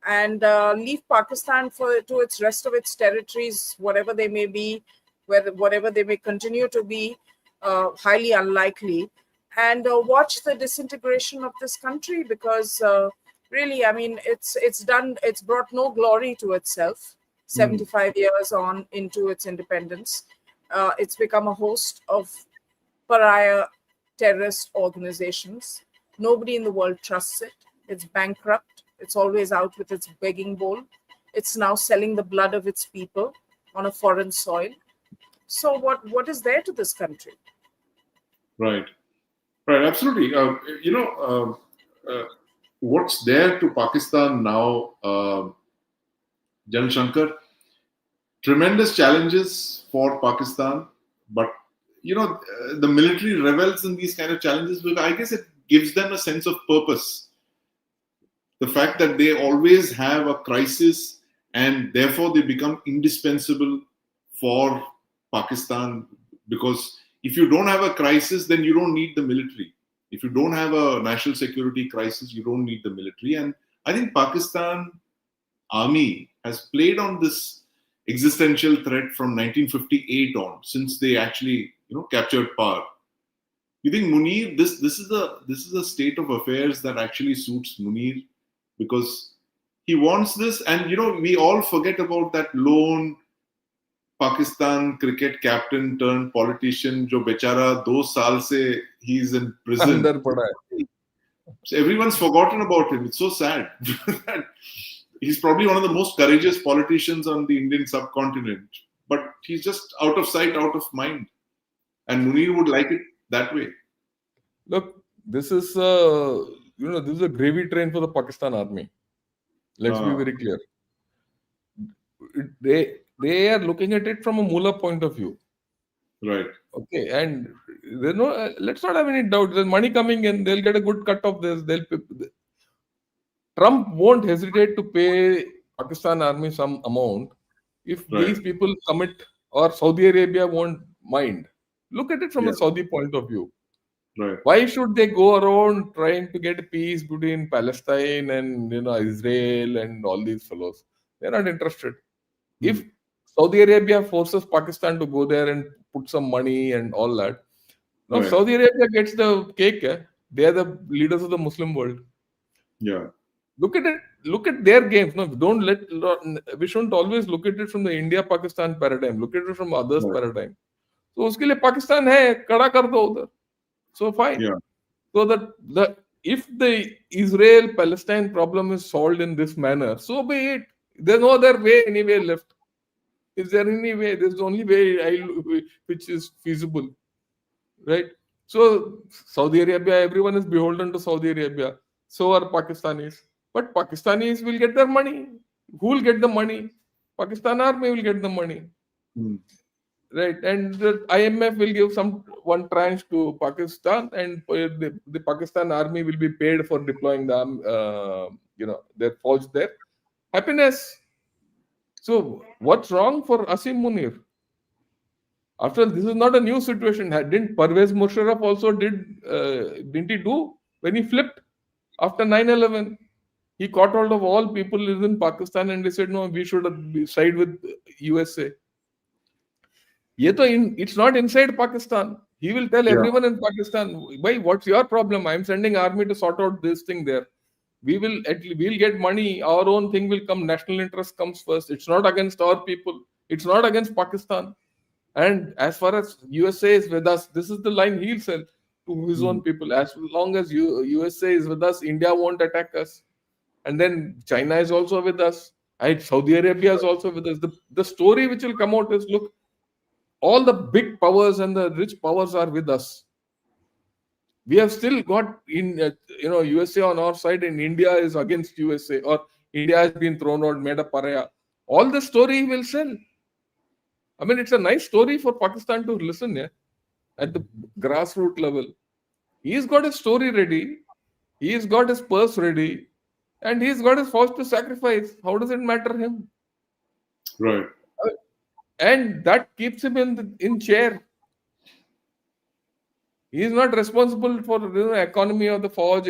And leave Pakistan to its rest of its territories, whatever they may be, whatever they may continue to be, highly unlikely, and watch the disintegration of this country, because really, I mean, it's brought no glory to itself. 75 years on into its independence, it's become a host of pariah terrorist organizations. Nobody in the world trusts it. It's bankrupt. It's always out with its begging bowl. It's now selling the blood of its people on a foreign soil. So what is there to this country? Right. Absolutely. What's there to Pakistan now, Jan Shankar? Tremendous challenges for Pakistan, but the military revels in these kind of challenges because I guess it gives them a sense of purpose. The fact that they always have a crisis and therefore they become indispensable for Pakistan, because if you don't have a crisis, then you don't need the military. If you don't have a national security crisis, you don't need the military. And I think Pakistan army has played on this existential threat from 1958 on, since they actually captured power. You think Munir, this is a state of affairs that actually suits Munir, because he wants this, and we all forget about that lone Pakistan cricket captain turned politician, jo bechara 2 saal se he's in prison. Andar pada hai. So everyone's forgotten about him. It's so sad. He's probably one of the most courageous politicians on the Indian subcontinent, but he's just out of sight, out of mind. And Munir would like it that way. Look, this is this is a gravy train for the Pakistan army. Let's be very clear. They are looking at it from a mullah point of view. Right. Okay, and let's not have any doubt. There's money coming in. They'll get a good cut of this. Trump won't hesitate to pay Pakistan army some amount if these people commit, or Saudi Arabia won't mind. Look at it from a Saudi point of view. Right. Why should they go around trying to get peace between Palestine and Israel and all these fellows? They're not interested. If Saudi Arabia forces Pakistan to go there and put some money and all that, now Saudi Arabia gets the cake. They are the leaders of the Muslim world. Yeah. Look at it. Look at their games. No, we shouldn't always look at it from the India-Pakistan paradigm. Look at it from others' paradigm. So उसके लिए Pakistan है, खड़ा कर दो उधर. So fine. Yeah. So if the Israel-Palestine problem is solved in this manner, so be it. There's no other way anyway left. Is there any way? There's the only way which is feasible, right? So Saudi Arabia, everyone is beholden to Saudi Arabia. So are Pakistanis. But Pakistanis will get their money. Who will get the money? Pakistan army will get the money. Right, and the IMF will give one tranche to Pakistan, and the Pakistan army will be paid for deploying their force there. Happiness. So what's wrong for Asim Munir? After all, this is not a new situation. Didn't Pervez Musharraf also didn't he do when he flipped after 9/11? He caught hold of all people in Pakistan and they said, no, we should side with USA. It's not inside Pakistan. He will tell everyone in Pakistan, why, what's your problem? I'm sending army to sort out this thing there. We'll get money. Our own thing will come. National interest comes first. It's not against our people. It's not against Pakistan. And as far as USA is with us, this is the line he'll sell to his own people. As long as USA is with us, India won't attack us. And then China is also with us. And Saudi Arabia is also with us. The story which will come out is, look, all the big powers and the rich powers are with us. We have still got USA on our side, and India is against USA, or India has been thrown out, made a pariah. All the story will sell. I mean, it's a nice story for Pakistan to listen, yeah, at the grassroots level. He's got his story ready, he's got his purse ready, and he's got his force to sacrifice. How does it matter him? Right. And that keeps him in chair. He is not responsible for economy of the Fauj,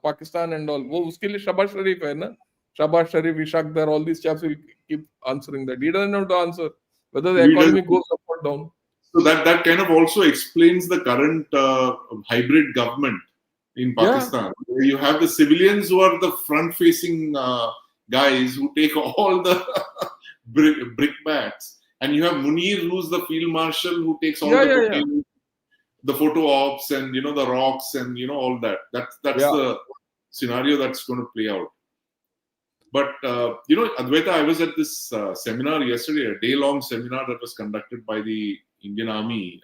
Pakistan and all. वो उसके लिए Shahbaz Sharif है ना? Shahbaz Sharif, Ishaq Dar, all these chaps will keep answering that. He doesn't have to answer whether the economy goes up or down. So that kind of also explains the current hybrid government in Pakistan. Where you have the civilians who are the front-facing guys who take all the brickbats, and you have Munir, who's the field marshal, who takes all the photo ops and the rocks and all that. That's the scenario that's going to play out. But Advaita, I was at this seminar yesterday, a day-long seminar that was conducted by the Indian Army,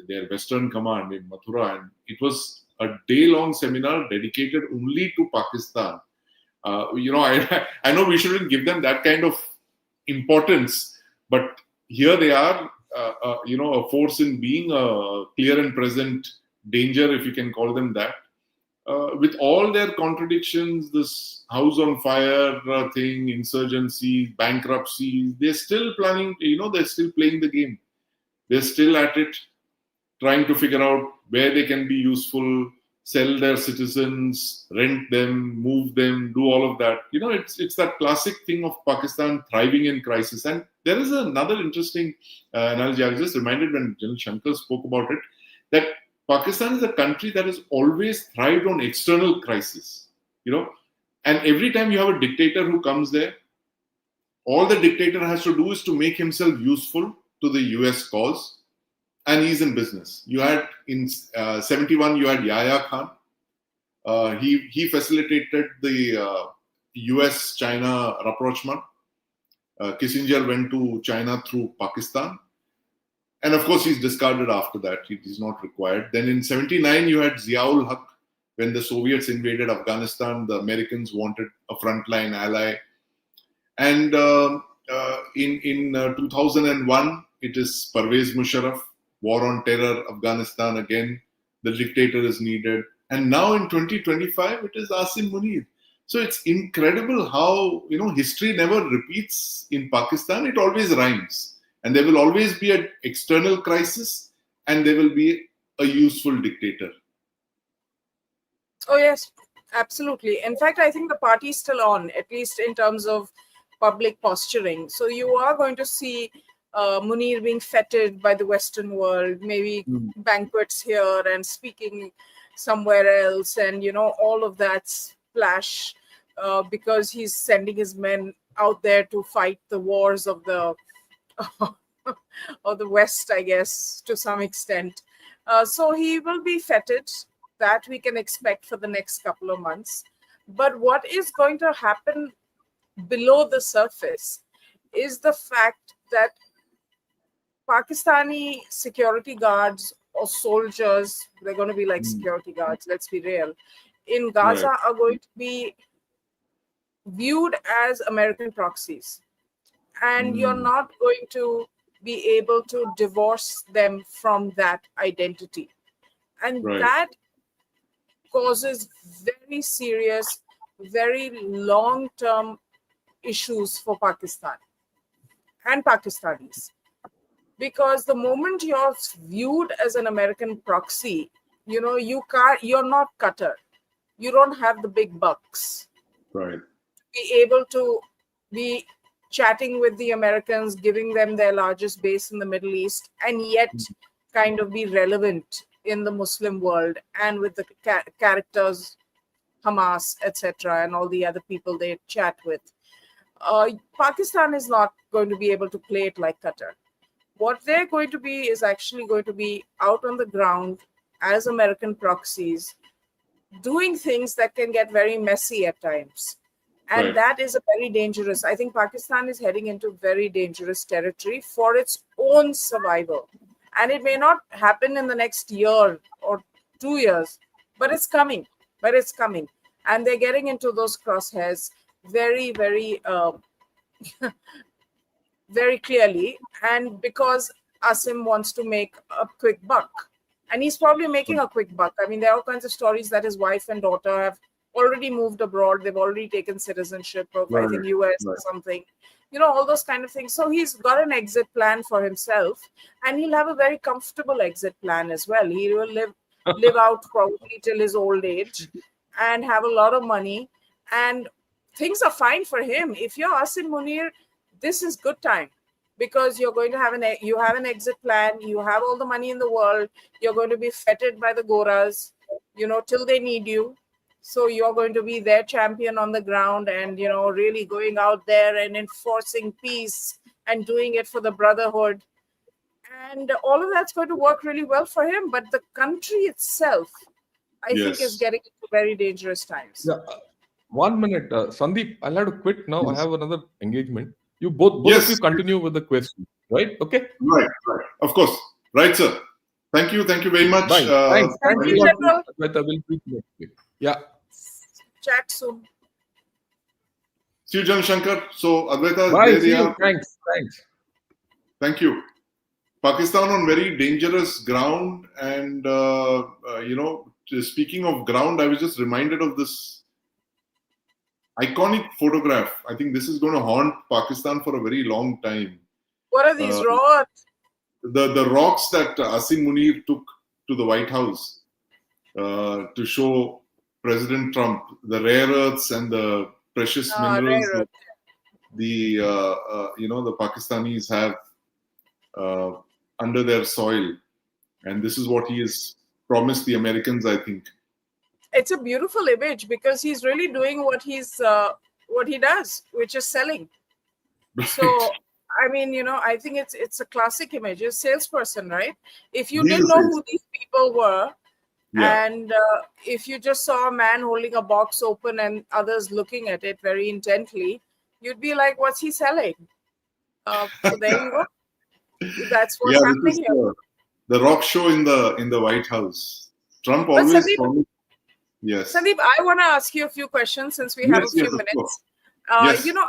their Western Command in Mathura, and it was a day-long seminar dedicated only to Pakistan. I know we shouldn't give them that kind of importance, but here they are, a force in being, a clear and present danger, if you can call them that. With all their contradictions, this house on fire thing, insurgency, bankruptcy, they're still planning, they're still playing the game. They're still at it, trying to figure out where they can be useful, sell their citizens, rent them, move them, do all of that. It's that classic thing of Pakistan thriving in crisis. And there is another interesting analogy. I was just reminded when General Shankar spoke about it, that Pakistan is a country that has always thrived on external crisis, and every time you have a dictator who comes there, all the dictator has to do is to make himself useful to the US cause, and he's in business. You had in 71, you had Yahya Khan. He facilitated the US-China rapprochement. Kissinger went to China through Pakistan. And of course, he's discarded after that. He's not required. Then in 79, you had Zia-ul-Haq. When the Soviets invaded Afghanistan, the Americans wanted a frontline ally. And in 2001, it is Pervez Musharraf, war on terror, Afghanistan again. The dictator is needed. And now in 2025, it is Asim Munir. So it's incredible how, history never repeats in Pakistan. It always rhymes. And there will always be an external crisis, and there will be a useful dictator. Oh, yes, absolutely. In fact, I think the party is still on, at least in terms of public posturing. So you are going to see Munir being feted by the Western world, maybe banquets here and speaking somewhere else, and, all of that splash because he's sending his men out there to fight the wars of the West, I guess, to some extent. So he will be feted. That we can expect for the next couple of months. But what is going to happen below the surface is the fact that Pakistani security guards or soldiers, they're going to be like security guards, let's be real, in Gaza are going to be viewed as American proxies. And you're not going to be able to divorce them from that identity. And that causes very serious, very long-term issues for Pakistan and Pakistanis. Because the moment you're viewed as an American proxy, you're not Qatar. You don't have the big bucks. Right. Be able to be chatting with the Americans, giving them their largest base in the Middle East, and yet kind of be relevant in the Muslim world and with the characters, Hamas, etc., and all the other people they chat with. Pakistan is not going to be able to play it like Qatar. What they're going to be is actually going to be out on the ground as American proxies, doing things that can get very messy at times. And Right. that is a very dangerous. I think Pakistan is heading into very dangerous territory for its own survival. And it may not happen in the next year or 2 years, but it's coming. But it's coming. And they're getting into those crosshairs very, very, very clearly. And because Asim wants to make a quick buck. And he's probably making a quick buck. I mean, there are all kinds of stories that his wife and daughter have already moved abroad. They've already taken citizenship of, I think, US or something. You know, all those kind of things. So he's got an exit plan for himself, and he'll have a very comfortable exit plan as well. He will live out probably till his old age and have a lot of money, and things are fine for him. If you're Asim Munir, this is good time, because you're going to have an exit plan. You have all the money in the world. You're going to be feted by the Goras, you know, till they need you. So you're going to be their champion on the ground, and, you know, really going out there and enforcing peace and doing it for the brotherhood. And all of that's going to work really well for him. But the country itself, I think, is getting into very dangerous times. Yeah. 1 minute, Sandeep, I'll have to quit now. I have another engagement. You both of you continue with the question, right? Okay. Right. Of course. Right, sir. Thank you very much. Thanks. Thank you, General. We'll speak next week. Yeah. Chat soon. See you, Jan Shankar. So, Advaita, Bye. See you. Thanks. Thank you. Pakistan on very dangerous ground, and speaking of ground, I was just reminded of this iconic photograph. I think this is going to haunt Pakistan for a very long time. What are these rocks? The rocks that Asim Munir took to the White House to show President Trump, the rare earths and the precious minerals the Pakistanis have under their soil, and this is what he has promised the Americans, I think. It's a beautiful image, because he's really doing what he does, which is selling. Right. So, I mean, you know, I think it's a classic image. A salesperson, right? If you didn't know who these people were, and if you just saw a man holding a box open and others looking at it very intently, you'd be like, what's he selling? So there you go. That's what's happening here. The rock show in the White House. Trump always promised. Yes. Sandeep, I want to ask you a few questions since we have a few minutes. You know,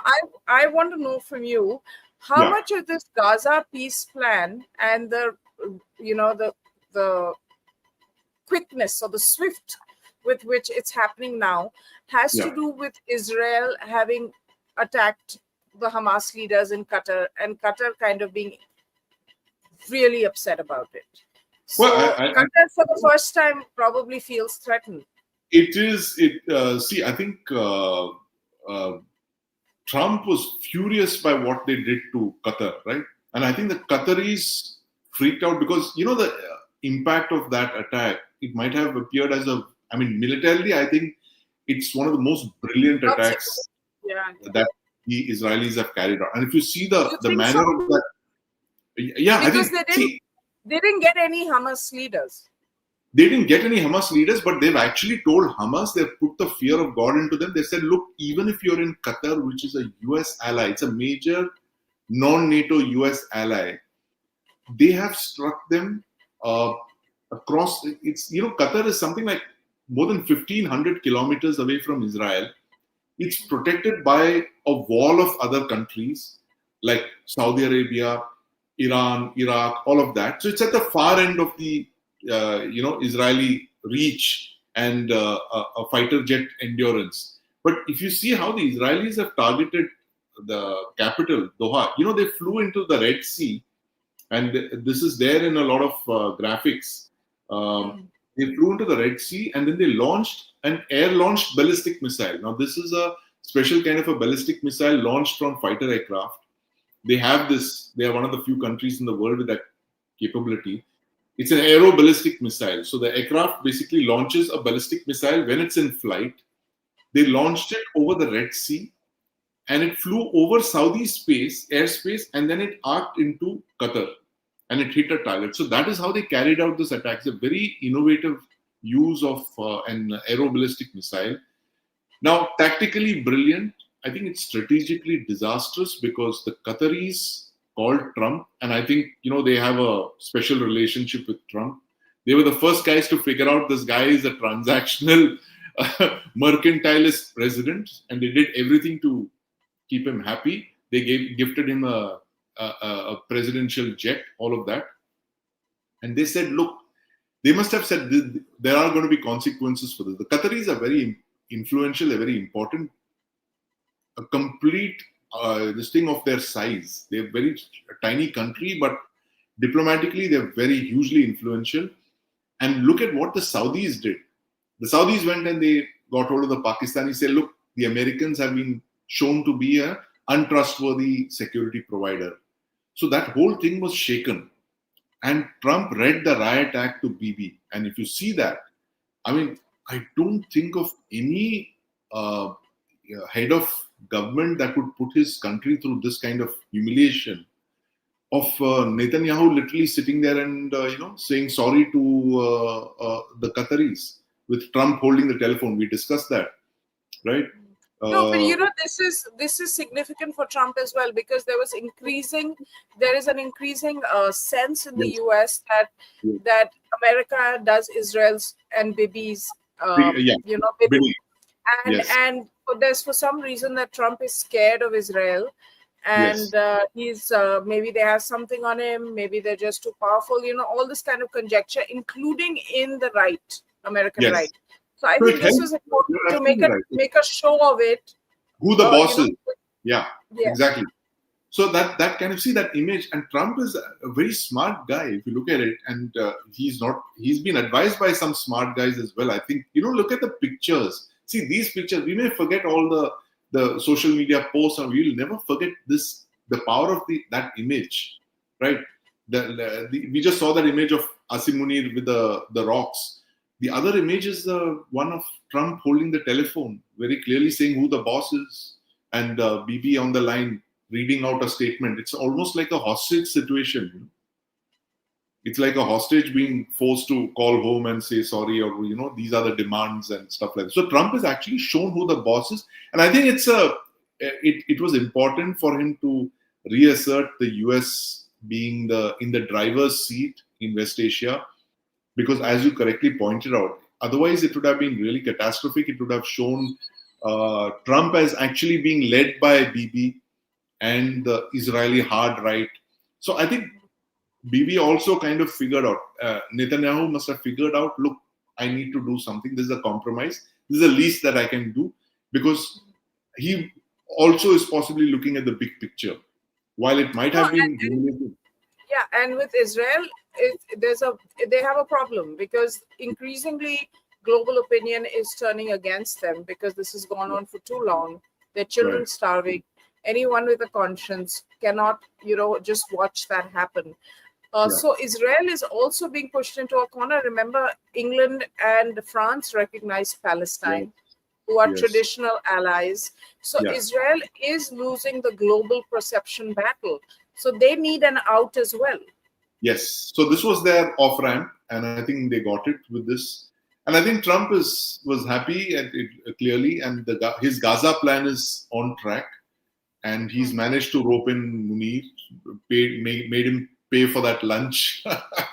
I want to know from you how much of this Gaza peace plan and the quickness or the swift with which it's happening now has to do with Israel having attacked the Hamas leaders in Qatar, and Qatar kind of being really upset about it. So Qatar for the first time probably feels threatened. It is. See, I think Trump was furious by what they did to Qatar, right? And I think the Qataris freaked out because, you know, the impact of that attack, it might have appeared as militarily, I think it's one of the most brilliant attacks that the Israelis have carried out. And if you see the manner of that, because they didn't get any Hamas leaders. They didn't get any Hamas leaders, but they've actually told Hamas, they've put the fear of God into them. They said, look, even if you're in Qatar, which is a US ally, it's a major non-NATO US ally, they have struck them across. It's, you know, Qatar is something like more than 1,500 kilometers away from Israel. It's protected by a wall of other countries like Saudi Arabia, Iran, Iraq, all of that. So it's at the far end of the Israeli reach and a fighter jet endurance. But if you see how the Israelis have targeted the capital, Doha, you know, they flew into the Red Sea, and this is there in a lot of graphics. They flew into the Red Sea, and then they launched an air-launched ballistic missile. Now, this is a special kind of a ballistic missile launched from fighter aircraft. They have this. They are one of the few countries in the world with that capability. It's an aero-ballistic missile. So the aircraft basically launches a ballistic missile when it's in flight. They launched it over the Red Sea, and it flew over Saudi airspace, and then it arced into Qatar, and it hit a target. So that is how they carried out this attack. It's a very innovative use of an aeroballistic missile. Now, tactically brilliant. I think it's strategically disastrous because the Qataris called Trump, and I think, they have a special relationship with Trump. They were the first guys to figure out this guy is a transactional, mercantilist president, and they did everything to keep him happy. They gifted him a presidential jet, all of that. And they said, look, they must have said there are going to be consequences for this. The Qataris are very influential, they're very important. A complete this thing of their size. They're very tiny country, but diplomatically they're very hugely influential. And look at what the Saudis did. The Saudis went and they got hold of the Pakistanis, said, look, the Americans have been shown to be an untrustworthy security provider. So that whole thing was shaken. And Trump read the riot act to Bibi. And if you see that, I mean, I don't think of any head of government that would put his country through this kind of humiliation of Netanyahu literally sitting there and saying sorry to the Qataris with Trump holding the telephone. We discussed that, right? No, but this is significant for Trump as well, because there is an increasing sense in the US that America does Israel's and Bibi's Bibi. And there's for some reason that Trump is scared of Israel, and he's maybe they have something on him, maybe they're just too powerful, all this kind of conjecture, including in the right, American right. So I think this was important to make a show of it. Who the boss is. Yeah, exactly. So that kind of, see that image, and Trump is a very smart guy if you look at it, and he's been advised by some smart guys as well. I think, look at the pictures. See these pictures, we may forget all the social media posts, and we'll never forget the power of that image, right? We just saw that image of Asim Munir with the rocks. The other image is the one of Trump holding the telephone, very clearly saying who the boss is, and Bibi on the line reading out a statement. It's almost like a hostage situation. It's like a hostage being forced to call home and say sorry, or these are the demands and stuff like that. So Trump has actually shown who the boss is, and I think it was important for him to reassert the US being in the driver's seat in West Asia. Because as you correctly pointed out, otherwise it would have been really catastrophic. It would have shown Trump as actually being led by Bibi and the Israeli hard right. So I think Bibi also kind of figured out, Netanyahu must have figured out, look, I need to do something. This is a compromise. This is the least that I can do, because he also is possibly looking at the big picture. While it might have been... Yeah, and with Israel, they have a problem, because increasingly global opinion is turning against them, because this has gone on for too long. Their children starving. Anyone with a conscience cannot, just watch that happen. So Israel is also being pushed into a corner. Remember, England and France recognized Palestine, who are traditional allies. So Israel is losing the global perception battle. So they need an out as well. Yes. So this was their off-ramp, and I think they got it with this. And I think Trump was happy at it, clearly, and his Gaza plan is on track. And he's managed to rope in Munir, made him pay for that lunch.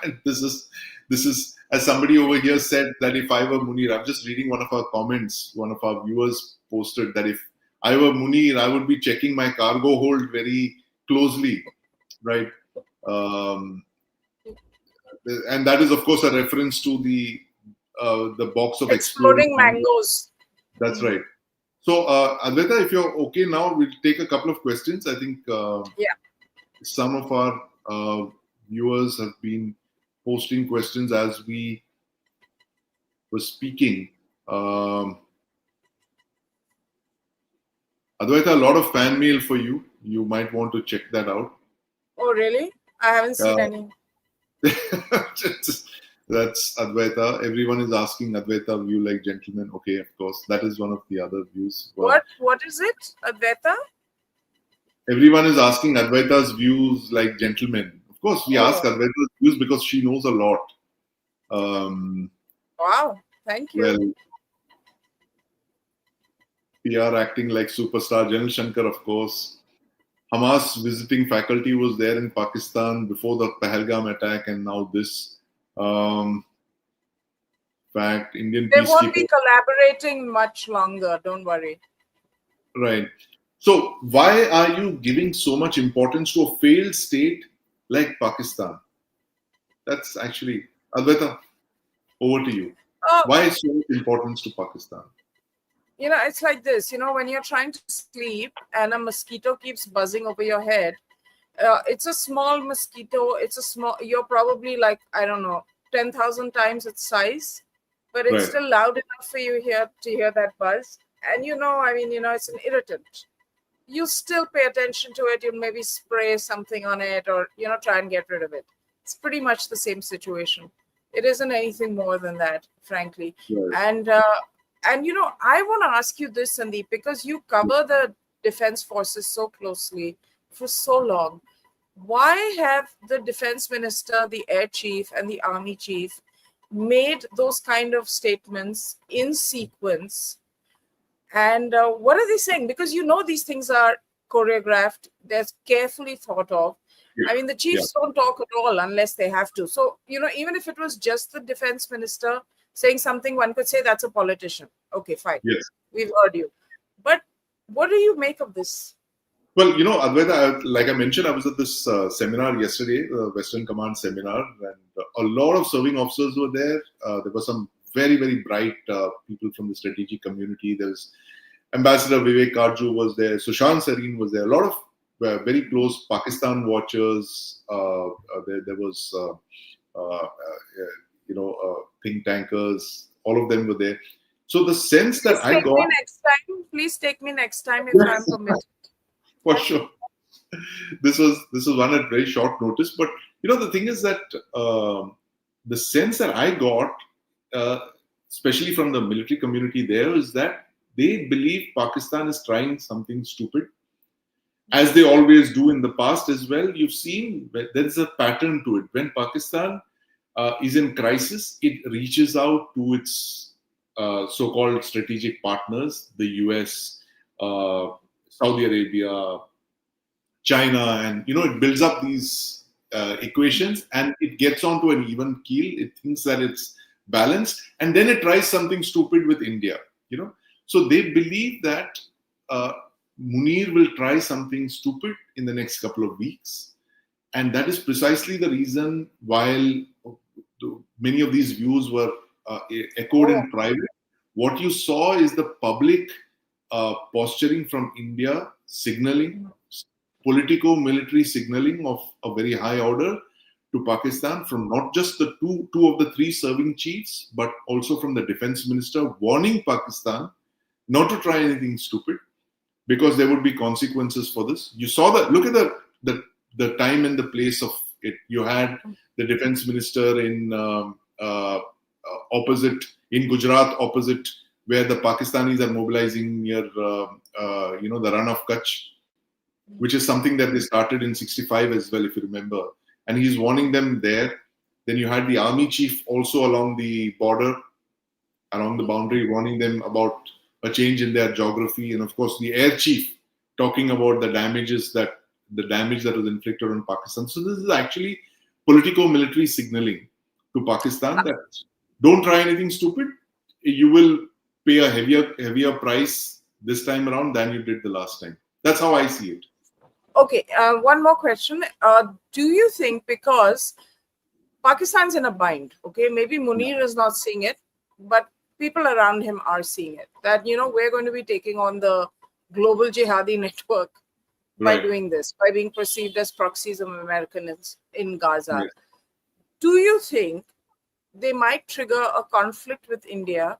And this is, as somebody over here said, that if I were Munir, I'm just reading one of our comments, one of our viewers posted that if I were Munir, I would be checking my cargo hold very closely, right? And that is, of course, a reference to the box of exploding mangoes. That's right. So, Advaita, if you're okay now, we'll take a couple of questions. I think some of our viewers have been posting questions as we were speaking. Advaita, a lot of fan mail for you. You might want to check that out. Oh, really? I haven't seen any. That's Advaita. Everyone is asking Advaita view like gentlemen. Okay, of course. That is one of the other views. What is it, Advaita? Everyone is asking Advaita's views like gentlemen. Of course, we ask Advaita's views because she knows a lot. Wow, thank you. Well, PR acting like superstar. General Shankar, of course. Hamas visiting faculty was there in Pakistan before the Pahalgam attack, and now this. Fact, Indian They won't peacekeeper. be collaborating much longer. Don't worry. Right. So, why are you giving so much importance to a failed state like Pakistan? That's actually, Advaita, over to you. Oh, Why is so much importance to Pakistan? it's like this. When you're trying to sleep and a mosquito keeps buzzing over your head, it's a small mosquito. You're probably like, I don't know, 10,000 times its size, but it's Right. still loud enough for you here to hear that buzz. And it's an irritant. You still pay attention to it. You'll maybe spray something on it or, try and get rid of it. It's pretty much the same situation. It isn't anything more than that, frankly. Right. And I want to ask you this, Sandeep, because you cover the defense forces so closely for so long. Why have the defense minister, the air chief, and the army chief made those kind of statements in sequence? And what are they saying? Because these things are choreographed, they're carefully thought of. Yeah. I mean, the chiefs don't talk at all unless they have to. So, even if it was just the defense minister saying something, one could say that's a politician. Okay, fine. Yes. We've heard you. But what do you make of this? Well, Advaita, like I mentioned, I was at this seminar yesterday, the Western Command seminar, and a lot of serving officers were there. There were some very, very bright people from the strategic community. There was Ambassador Vivek Karju was there. Sushant Sareen was there. A lot of very close Pakistan watchers. There was, think tankers. All of them were there. So the sense that I got. Please take me next time if I'm permitted. For sure. This was one at very short notice. But, the thing is that the sense that I got, especially from the military community there, is that they believe Pakistan is trying something stupid, as they always do in the past as well. You've seen there's a pattern to it. When Pakistan is in crisis, it reaches out to its so-called strategic partners, the US, Saudi Arabia, China, and it builds up these equations, and it gets onto an even keel. It thinks that it's balanced, and then it tries something stupid with India. So they believe that Munir will try something stupid in the next couple of weeks, and that is precisely the reason while many of these views were echoed in private. What you saw is the public posturing from India, signaling, politico-military signaling of a very high order to Pakistan from not just the two of the three serving chiefs, but also from the defense minister, warning Pakistan not to try anything stupid because there would be consequences for this. You saw that. Look at the time and the place of it. You had the defense minister in Gujarat, opposite where the Pakistanis are mobilizing near the run of Kutch, which is something that they started in 65 as well, if you remember. And he's warning them there. Then you had the army chief also along the border, along the boundary, warning them about a change in their geography. And of course, the air chief talking about the damage that was inflicted on Pakistan. So this is actually politico-military signaling to Pakistan that don't try anything stupid. You will pay a heavier price this time around than you did the last time. That's how I see it. Okay, one more question. Do you think because Pakistan's in a bind, okay, maybe Munir is not seeing it, but people around him are seeing it, that, we're going to be taking on the global jihadi network by doing this, by being perceived as proxies of Americans in Gaza. Yes. Do you think they might trigger a conflict with India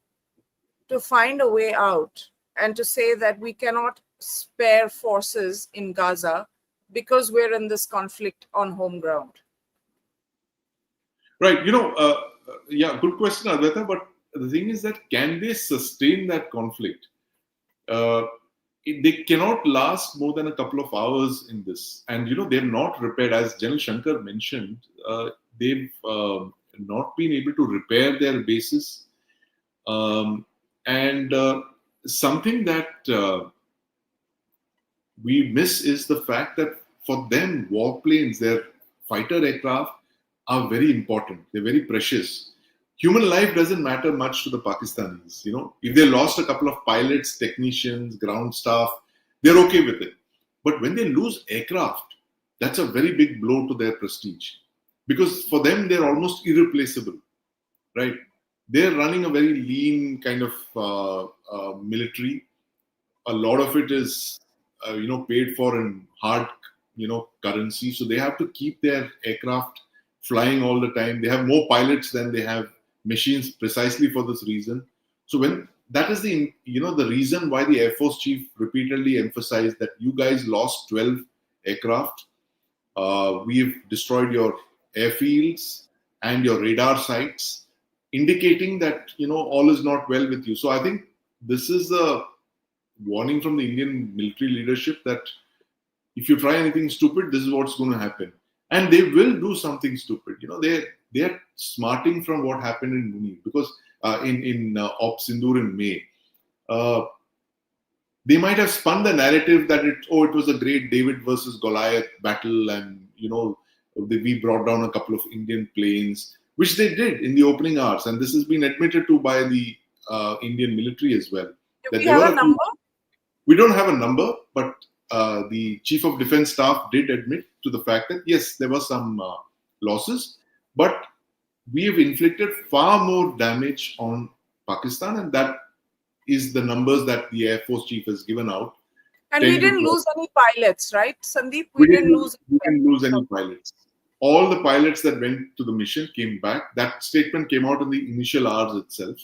to find a way out and to say that we cannot spare forces in Gaza because we're in this conflict on home ground? Right. Good question, Advaita. But the thing is that can they sustain that conflict? They cannot last more than a couple of hours in this. And, they're not repaired. As General Shankar mentioned, they've not been able to repair their bases. And something that we miss is the fact that for them, warplanes, their fighter aircraft are very important. They're very precious. Human life doesn't matter much to the Pakistanis. If they lost a couple of pilots, technicians, ground staff, they're okay with it. But when they lose aircraft, that's a very big blow to their prestige. Because for them, they're almost irreplaceable, right? They're running a very lean kind of military. A lot of it is, paid for in hard, currency. So they have to keep their aircraft flying all the time. They have more pilots than they have machines, precisely for this reason. So when that is the reason why the Air Force chief repeatedly emphasized that you guys lost 12 aircraft. We've destroyed your airfields and your radar sites, indicating that all is not well with you. So I think this is a warning from the Indian military leadership that if you try anything stupid, this is what's going to happen, and they will do something stupid. They are smarting from what happened in Munir, because in Op Sindoor in May, they might have spun the narrative that it was a great David versus Goliath battle, and we brought down a couple of Indian planes, which they did in the opening hours, and this has been admitted to by the Indian military as well. Do we have a number? We don't have a number, but the Chief of Defence Staff did admit to the fact that yes, there were some losses, but we have inflicted far more damage on Pakistan, and that is the numbers that the Air Force Chief has given out. And we didn't lose any pilots, right, Sandeep? We didn't lose any pilots. All the pilots that went to the mission came back. That statement came out in the initial hours itself.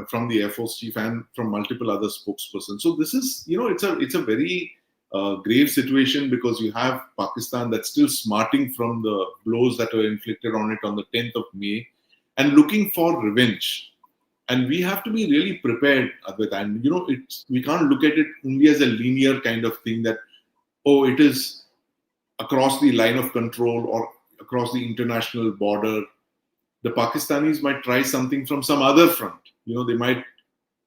From the Air Force Chief and from multiple other spokespersons. So this is, it's a very grave situation, because you have Pakistan that's still smarting from the blows that were inflicted on it on the 10th of May and looking for revenge. And we have to be really prepared, Advaita. And, we can't look at it only as a linear kind of thing that, it is across the line of control or across the international border. The Pakistanis might try something from some other front. They might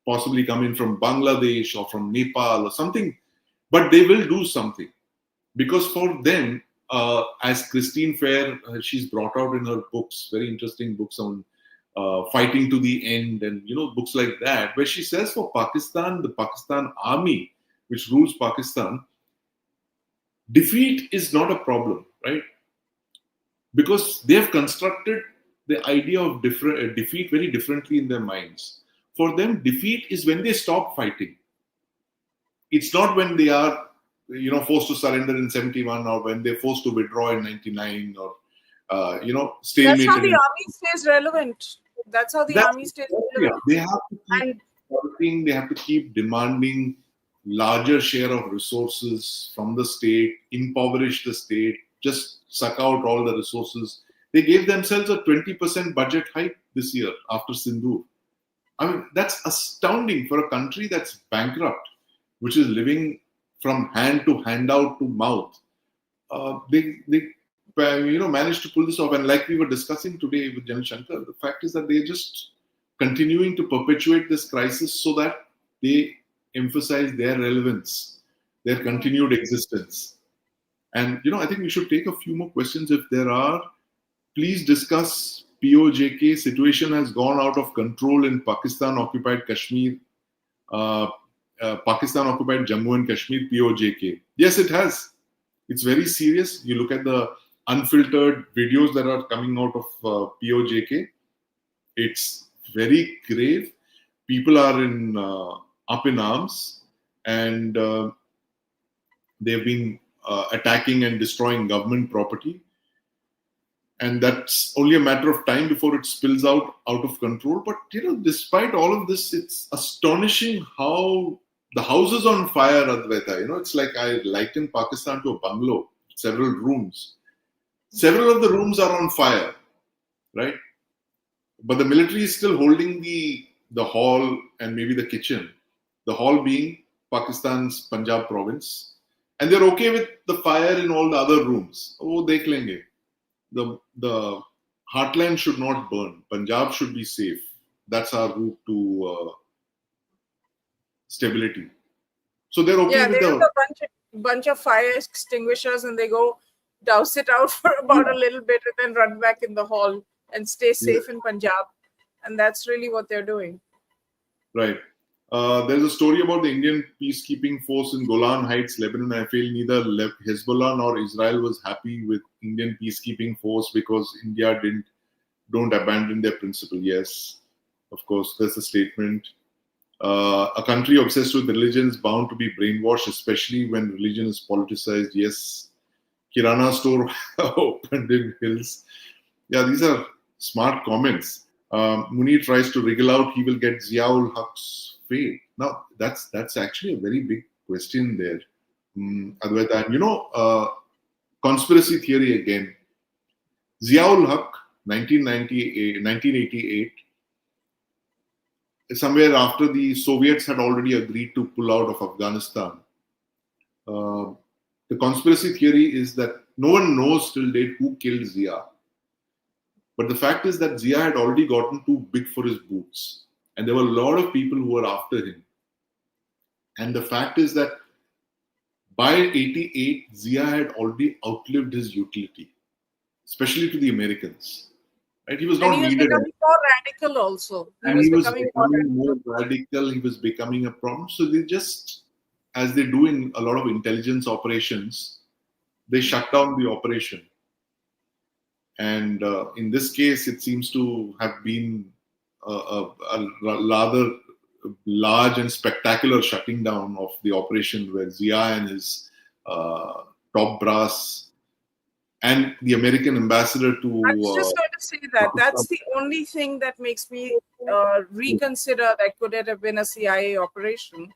possibly come in from Bangladesh or from Nepal or something, but they will do something. Because for them, as Christine Fair, she's brought out in her books, very interesting books on fighting to the end and, books like that, where she says for Pakistan, the Pakistan army, which rules Pakistan, defeat is not a problem, right? Because they have constructed the idea of defeat very differently in their minds. For them, defeat is when they stop fighting. It's not when they are, forced to surrender in 71 or when they're forced to withdraw in 99 or, stalemate. That's how the army stays relevant. That's how the army stays relevant. They have to keep fighting. They have to keep demanding larger share of resources from the state, impoverish the state, just suck out all the resources. They gave themselves a 20% budget hike this year after Sindoor. I mean, that's astounding for a country that's bankrupt, which is living from hand to handout to mouth. They managed to pull this off. And like we were discussing today with General Shankar, the fact is that they're just continuing to perpetuate this crisis so that they emphasize their relevance, their continued existence. And, I think we should take a few more questions if there are. Please discuss POJK. Situation has gone out of control in Pakistan-occupied Kashmir. Pakistan-occupied Jammu and Kashmir, POJK. Yes, it has. It's very serious. You look at the unfiltered videos that are coming out of POJK. It's very grave. People are up in arms, and they've been attacking and destroying government property. And that's only a matter of time before it spills out of control. But, despite all of this, it's astonishing how the house is on fire, Advaita. It's like I liken Pakistan to a bungalow, several rooms. Several of the rooms are on fire, right? But the military is still holding the hall and maybe the kitchen. The hall being Pakistan's Punjab province. And they're okay with the fire in all the other rooms. Oh, dekh lenge. The heartland should not burn. Punjab should be safe. that's our route to stability. So they're okay Yeah, with they have the a bunch of fire extinguishers and they go douse it out for about a little bit and then run back in the hall and stay safe in Punjab. And that's really what they're doing. right. There's a story about the Indian peacekeeping force in Golan Heights, Lebanon. I feel neither Hezbollah nor Israel was happy with Indian peacekeeping force because India don't abandon their principle. Yes, of course, there's a statement. A country obsessed with religion is bound to be brainwashed, especially when religion is politicized. Yes, Kirana store opened in Hills. Yeah, these are smart comments. Munir tries to wriggle out, he will get Zia-ul-Haq's fate. Now, that's actually a very big question there, Advaita. And conspiracy theory again. Zia-ul-Haq, 1988, somewhere after the Soviets had already agreed to pull out of Afghanistan. The conspiracy theory is that no one knows till date who killed Zia. But the fact is that Zia had already gotten too big for his boots. And there were a lot of people who were after him. And the fact is that by 88, Zia had already outlived his utility, especially to the Americans. Right? He was not needed. And he was becoming more radical also. He was becoming more radical. He was becoming a problem. So they just, as they do in a lot of intelligence operations, they shut down the operation. And in this case, it seems to have been a rather large and spectacular shutting down of the operation where Zia and his top brass and the American ambassador to... I was just going to say that. That's the only thing that makes me reconsider that could it have been a CIA operation.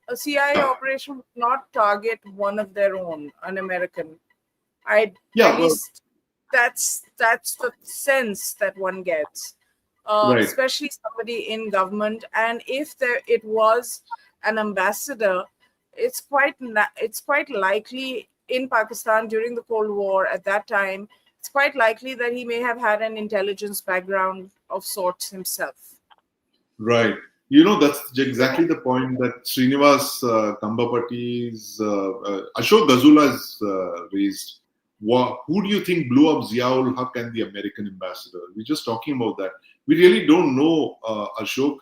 A CIA operation would not target one of their own, an American. At least that's the sense that one gets. Right. Especially somebody in government. And if it was an ambassador, it's quite likely in Pakistan during the Cold War at that time, it's quite likely that he may have had an intelligence background of sorts himself. Right. That's exactly the point that Srinivas Kambapati's Ashok Gazula has raised. Who do you think blew up Zia-ul-Haq and the American ambassador? We're just talking about that. We really don't know, Ashok.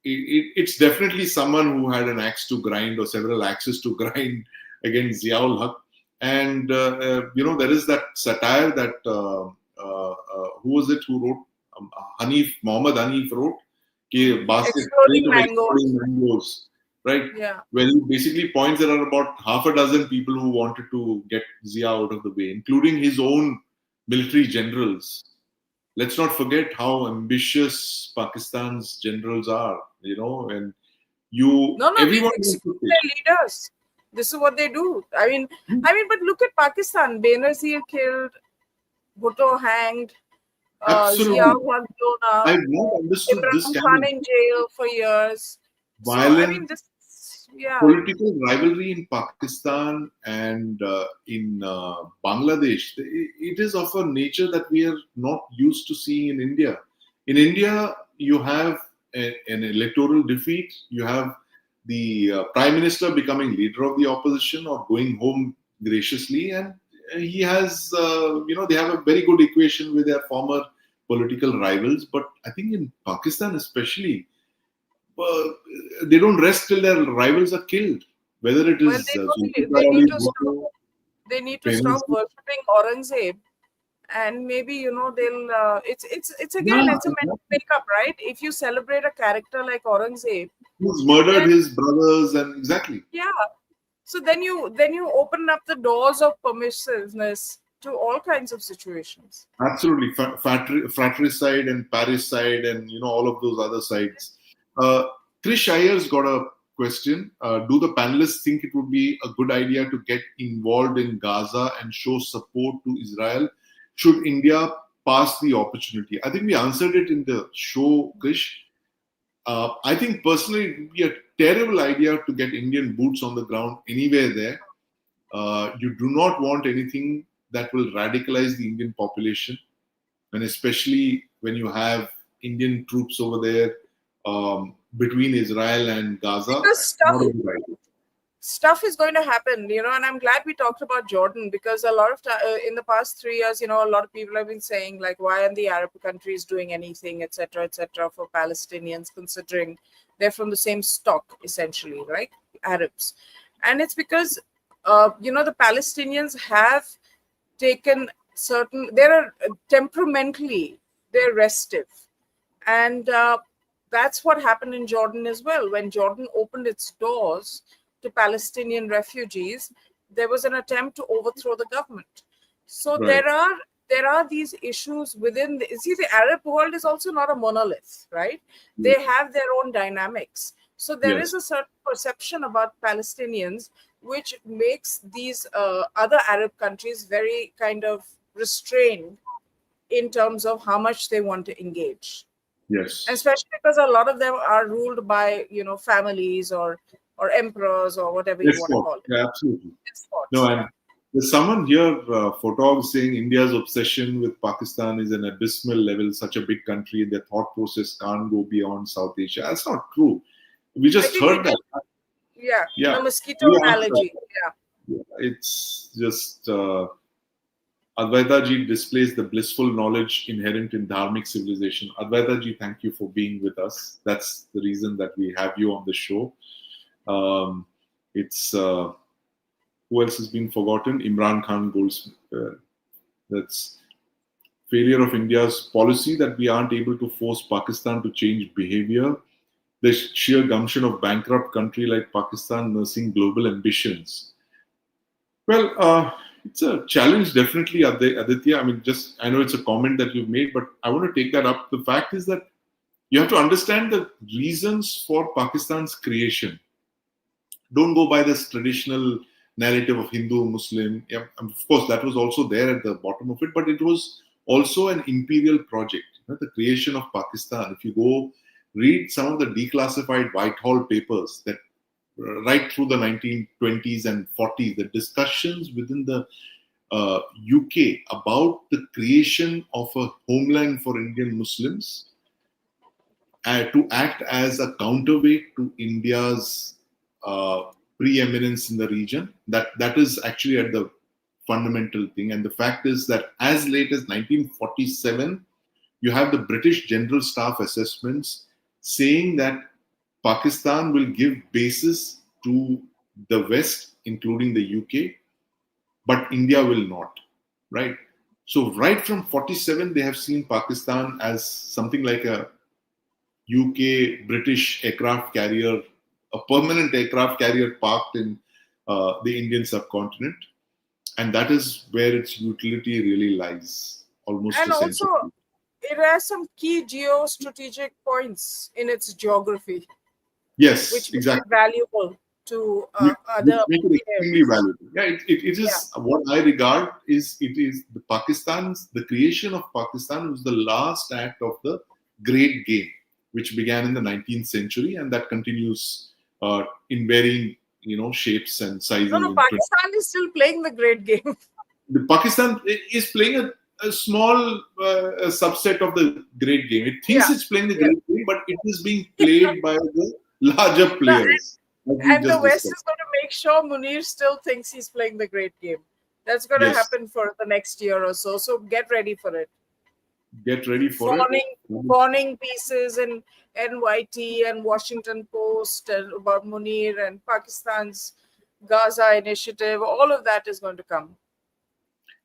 It's definitely someone who had an axe to grind or several axes to grind against Zia-ul-Haq. And, there is that satire that, who was it who wrote? Muhammad Hanif wrote. Exploding mangoes. Right? Yeah. Where he basically points there are about half a dozen people who wanted to get Zia out of the way, including his own military generals. Let's not forget how ambitious Pakistan's generals are, and everyone they execute their leaders. This is what they do. I mean, but look at Pakistan. Benazir killed, Bhutto hanged, Zia-ul-Haq blown up, I've not understood this Imran Khan in jail for years. Violent, so, political rivalry in Pakistan and in Bangladesh, it is of a nature that we are not used to seeing in India. In India, you have an electoral defeat, you have the Prime Minister becoming leader of the opposition or going home graciously, and he has, they have a very good equation with their former political rivals. But I think in Pakistan especially, they don't rest till their rivals are killed. Whether it is they need to stop worshipping Aurangzeb, and maybe they'll. It's a mental makeup, right? If you celebrate a character like Aurangzeb, who's murdered his brothers, and exactly. Yeah. So then you open up the doors of permissiveness to all kinds of situations. Absolutely, fratricide and parricide, and all of those other sides. Trish Iyer's got a question. Do the panelists think it would be a good idea to get involved in Gaza and show support to Israel? Should India pass the opportunity? I think we answered it in the show, Krish. I think personally it would be a terrible idea to get Indian boots on the ground anywhere there. You do not want anything that will radicalize the Indian population, and especially when you have Indian troops over there between Israel and Gaza. Because stuff is going to happen, and I'm glad we talked about Jordan, because a lot of in the past 3 years, a lot of people have been saying, like, why aren't the Arab countries doing anything, etc., for Palestinians, considering they're from the same stock, essentially, right? Arabs. And it's because, the Palestinians have taken they're temperamentally, they're restive. And that's what happened in Jordan as well. When Jordan opened its doors to Palestinian refugees, there was an attempt to overthrow the government. So right. there are these issues within the Arab world is also not a monolith, right? They have their own dynamics. So there is a certain perception about Palestinians which makes these other Arab countries very kind of restrained in terms of how much they want to engage. Yes. Especially because a lot of them are ruled by, families or emperors or whatever you want to call it. Yeah, absolutely. Despots, no, and there's someone here, Photog, saying India's obsession with Pakistan is an abysmal level, such a big country, their thought process can't go beyond South Asia. That's not true. We just heard that. Yeah, the mosquito analogy. Yeah. It's just... Advaita ji displays the blissful knowledge inherent in dharmic civilization. Advaita ji, thank you for being with us. That's the reason that we have you on the show. Who else has been forgotten? Imran Khan Goldsmith. That's failure of India's policy that we aren't able to force Pakistan to change behavior. The sheer gumption of bankrupt country like Pakistan nursing global ambitions. Well, it's a challenge, definitely, Aditya. I know it's a comment that you've made, but I want to take that up. The fact is that you have to understand the reasons for Pakistan's creation. Don't go by this traditional narrative of Hindu, Muslim. Yeah, of course, that was also there at the bottom of it, but it was also an imperial project. The creation of Pakistan. If you go read some of the declassified Whitehall papers that right through the 1920s and 40s, the discussions within the UK about the creation of a homeland for Indian Muslims to act as a counterweight to India's preeminence in the region. That is actually at the fundamental thing. And the fact is that as late as 1947, you have the British General Staff assessments saying that Pakistan will give bases to the West, including the UK, but India will not, right? So right from 47, they have seen Pakistan as something like a UK British aircraft carrier, a permanent aircraft carrier parked in the Indian subcontinent. And that is where its utility really lies, almost and essentially. Also, it has some key geostrategic points in its geography. Yes, which exactly. Is valuable to other make it extremely valuable. Yeah, it is what I regard is the creation of Pakistan was the last act of the Great Game, which began in the 19th century, and that continues in varying shapes and sizes. No, Pakistan is still playing the Great Game. The Pakistan is playing a small subset of the Great Game. It thinks it's playing the Great Game, but it is being played by the larger players. And the West is going to make sure Munir still thinks he's playing the Great Game. That's going to happen for the next year or so. So get ready for it. Get ready for it. Warning pieces in NYT and Washington Post about Munir and Pakistan's Gaza initiative. All of that is going to come.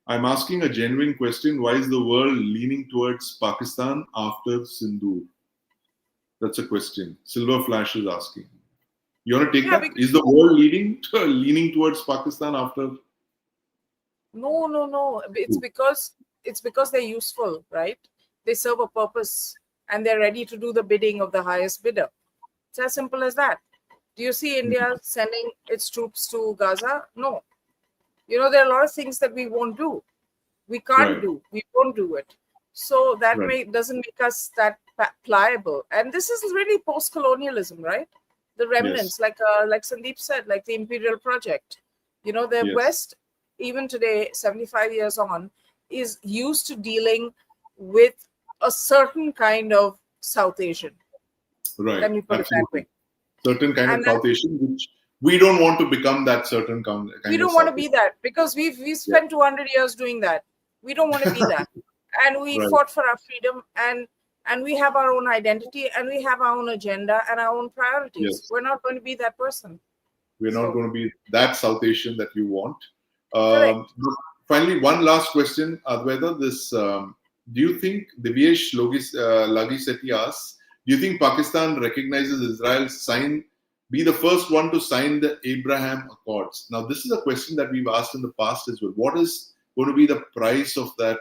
I'm asking a genuine question. Why is the world leaning towards Pakistan after Sindhu? That's a question. Silver Flash is asking. You want to take that? Is the world leaning towards Pakistan after? No. It's because they're useful, right? They serve a purpose and they're ready to do the bidding of the highest bidder. It's as simple as that. Do you see India sending its troops to Gaza? No. There are a lot of things that we won't do. We can't do. We won't do it. So that doesn't make us that pliable. And this is really post-colonialism, right? The remnants, like Sandeep said, like the imperial project. The West, even today, 75 years on, is used to dealing with a certain kind of South Asian. Right. Let me put it that way. Certain kind of South Asian, which we don't want to become that certain kind of. We don't want to be that, because we spent 200 years doing that. We don't want to be that, and we fought for our freedom, and we have our own identity, and we have our own agenda and our own priorities. Yes. We're not going to be that person. We're not going to be that South Asian that you want. Finally, one last question, Advaita. Do you think Divyesh Lagiseti asks, do you think Pakistan recognizes Israel's be the first one to sign the Abraham Accords? Now, this is a question that we've asked in the past as well. What is going to be the price of that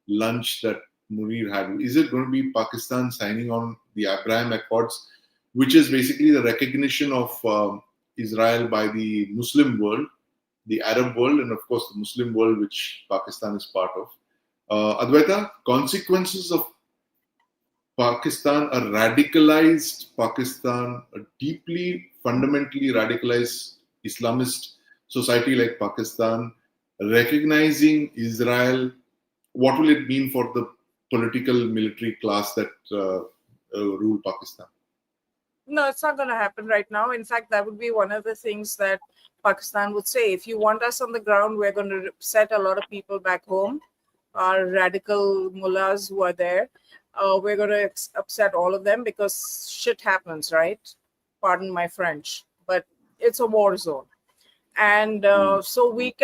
lunch that Munir had? Is it going to be Pakistan signing on the Abraham Accords, which is basically the recognition of Israel by the Muslim world, the Arab world, and of course the Muslim world, which Pakistan is part of? Advaita, consequences of Pakistan, a radicalized Pakistan, a deeply, fundamentally radicalized Islamist society like Pakistan, recognizing Israel, what will it mean for the political military class that rule Pakistan? No, it's not going to happen right now. In fact, that would be one of the things that Pakistan would say. If you want us on the ground, we're going to set a lot of people back home, our radical mullahs who are there. We're going to upset all of them because shit happens, right? Pardon my French, but it's a war zone. And so we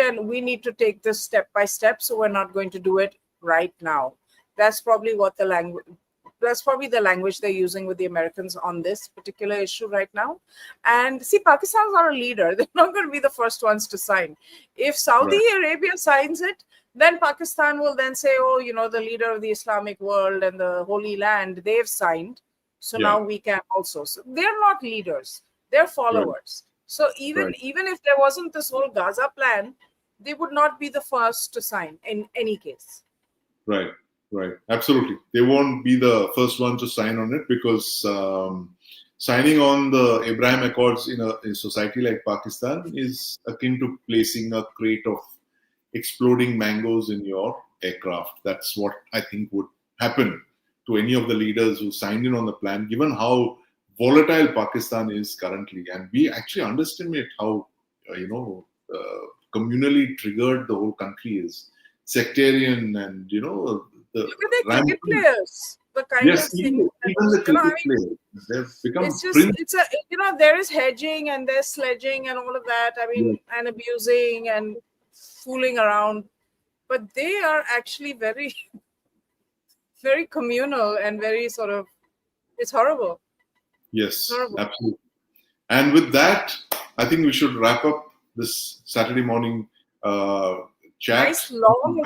need to take this step by step. So we're not going to do it right now. That's probably the language they're using with the Americans on this particular issue right now. And see, Pakistan's not a leader. They're not going to be the first ones to sign. If Saudi Arabia signs it, then Pakistan will then say, oh, the leader of the Islamic world and the Holy Land, they've signed. So now we can also. So they're not leaders. They're followers. So even if there wasn't this whole Gaza plan, they would not be the first to sign in any case. Right. Absolutely. They won't be the first one to sign on it because signing on the Abraham Accords in a society like Pakistan is akin to placing a crate of exploding mangoes in your aircraft. That's what I think would happen to any of the leaders who signed in on the plan, given how volatile Pakistan is currently. And we actually underestimate how, communally triggered the whole country is. Sectarian and, look at the cricket players. The kind of thing. Even the cricket players. They've become there is hedging and there's sledging and all of that. I mean, and abusing and fooling around. But they are actually very, very communal and very sort of, it's horrible. Yes, absolutely. And with that, I think we should wrap up this Saturday morning chat. Nice longer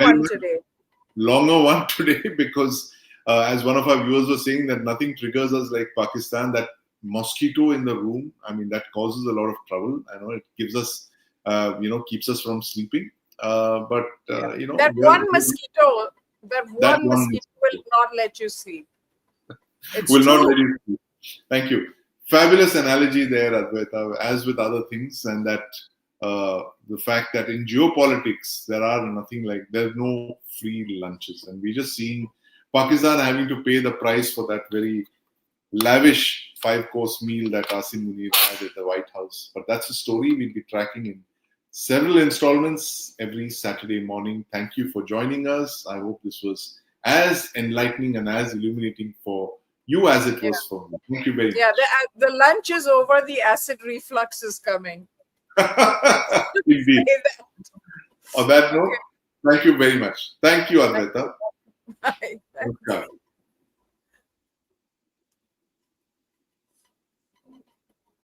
one today because as one of our viewers was saying, that nothing triggers us like Pakistan. That mosquito in the room, I mean, that causes a lot of trouble. I know it gives us, keeps us from sleeping. That one mosquito will not let you sleep. Not let you sleep. Thank you. Fabulous analogy there, Advaita, as with other things, and that the fact that in geopolitics there's no free lunches, and we're just seeing Pakistan having to pay the price for that very lavish 5-course meal that Asim Munir had at the White House. But that's a story we'll be tracking in several installments every Saturday morning. Thank you for joining us. I hope this was as enlightening and as illuminating for you as it was for me. Thank you very much. Yeah, the lunch is over. The acid reflux is coming. Indeed. On that note, thank you very much. Thank you, Advaita. Bye.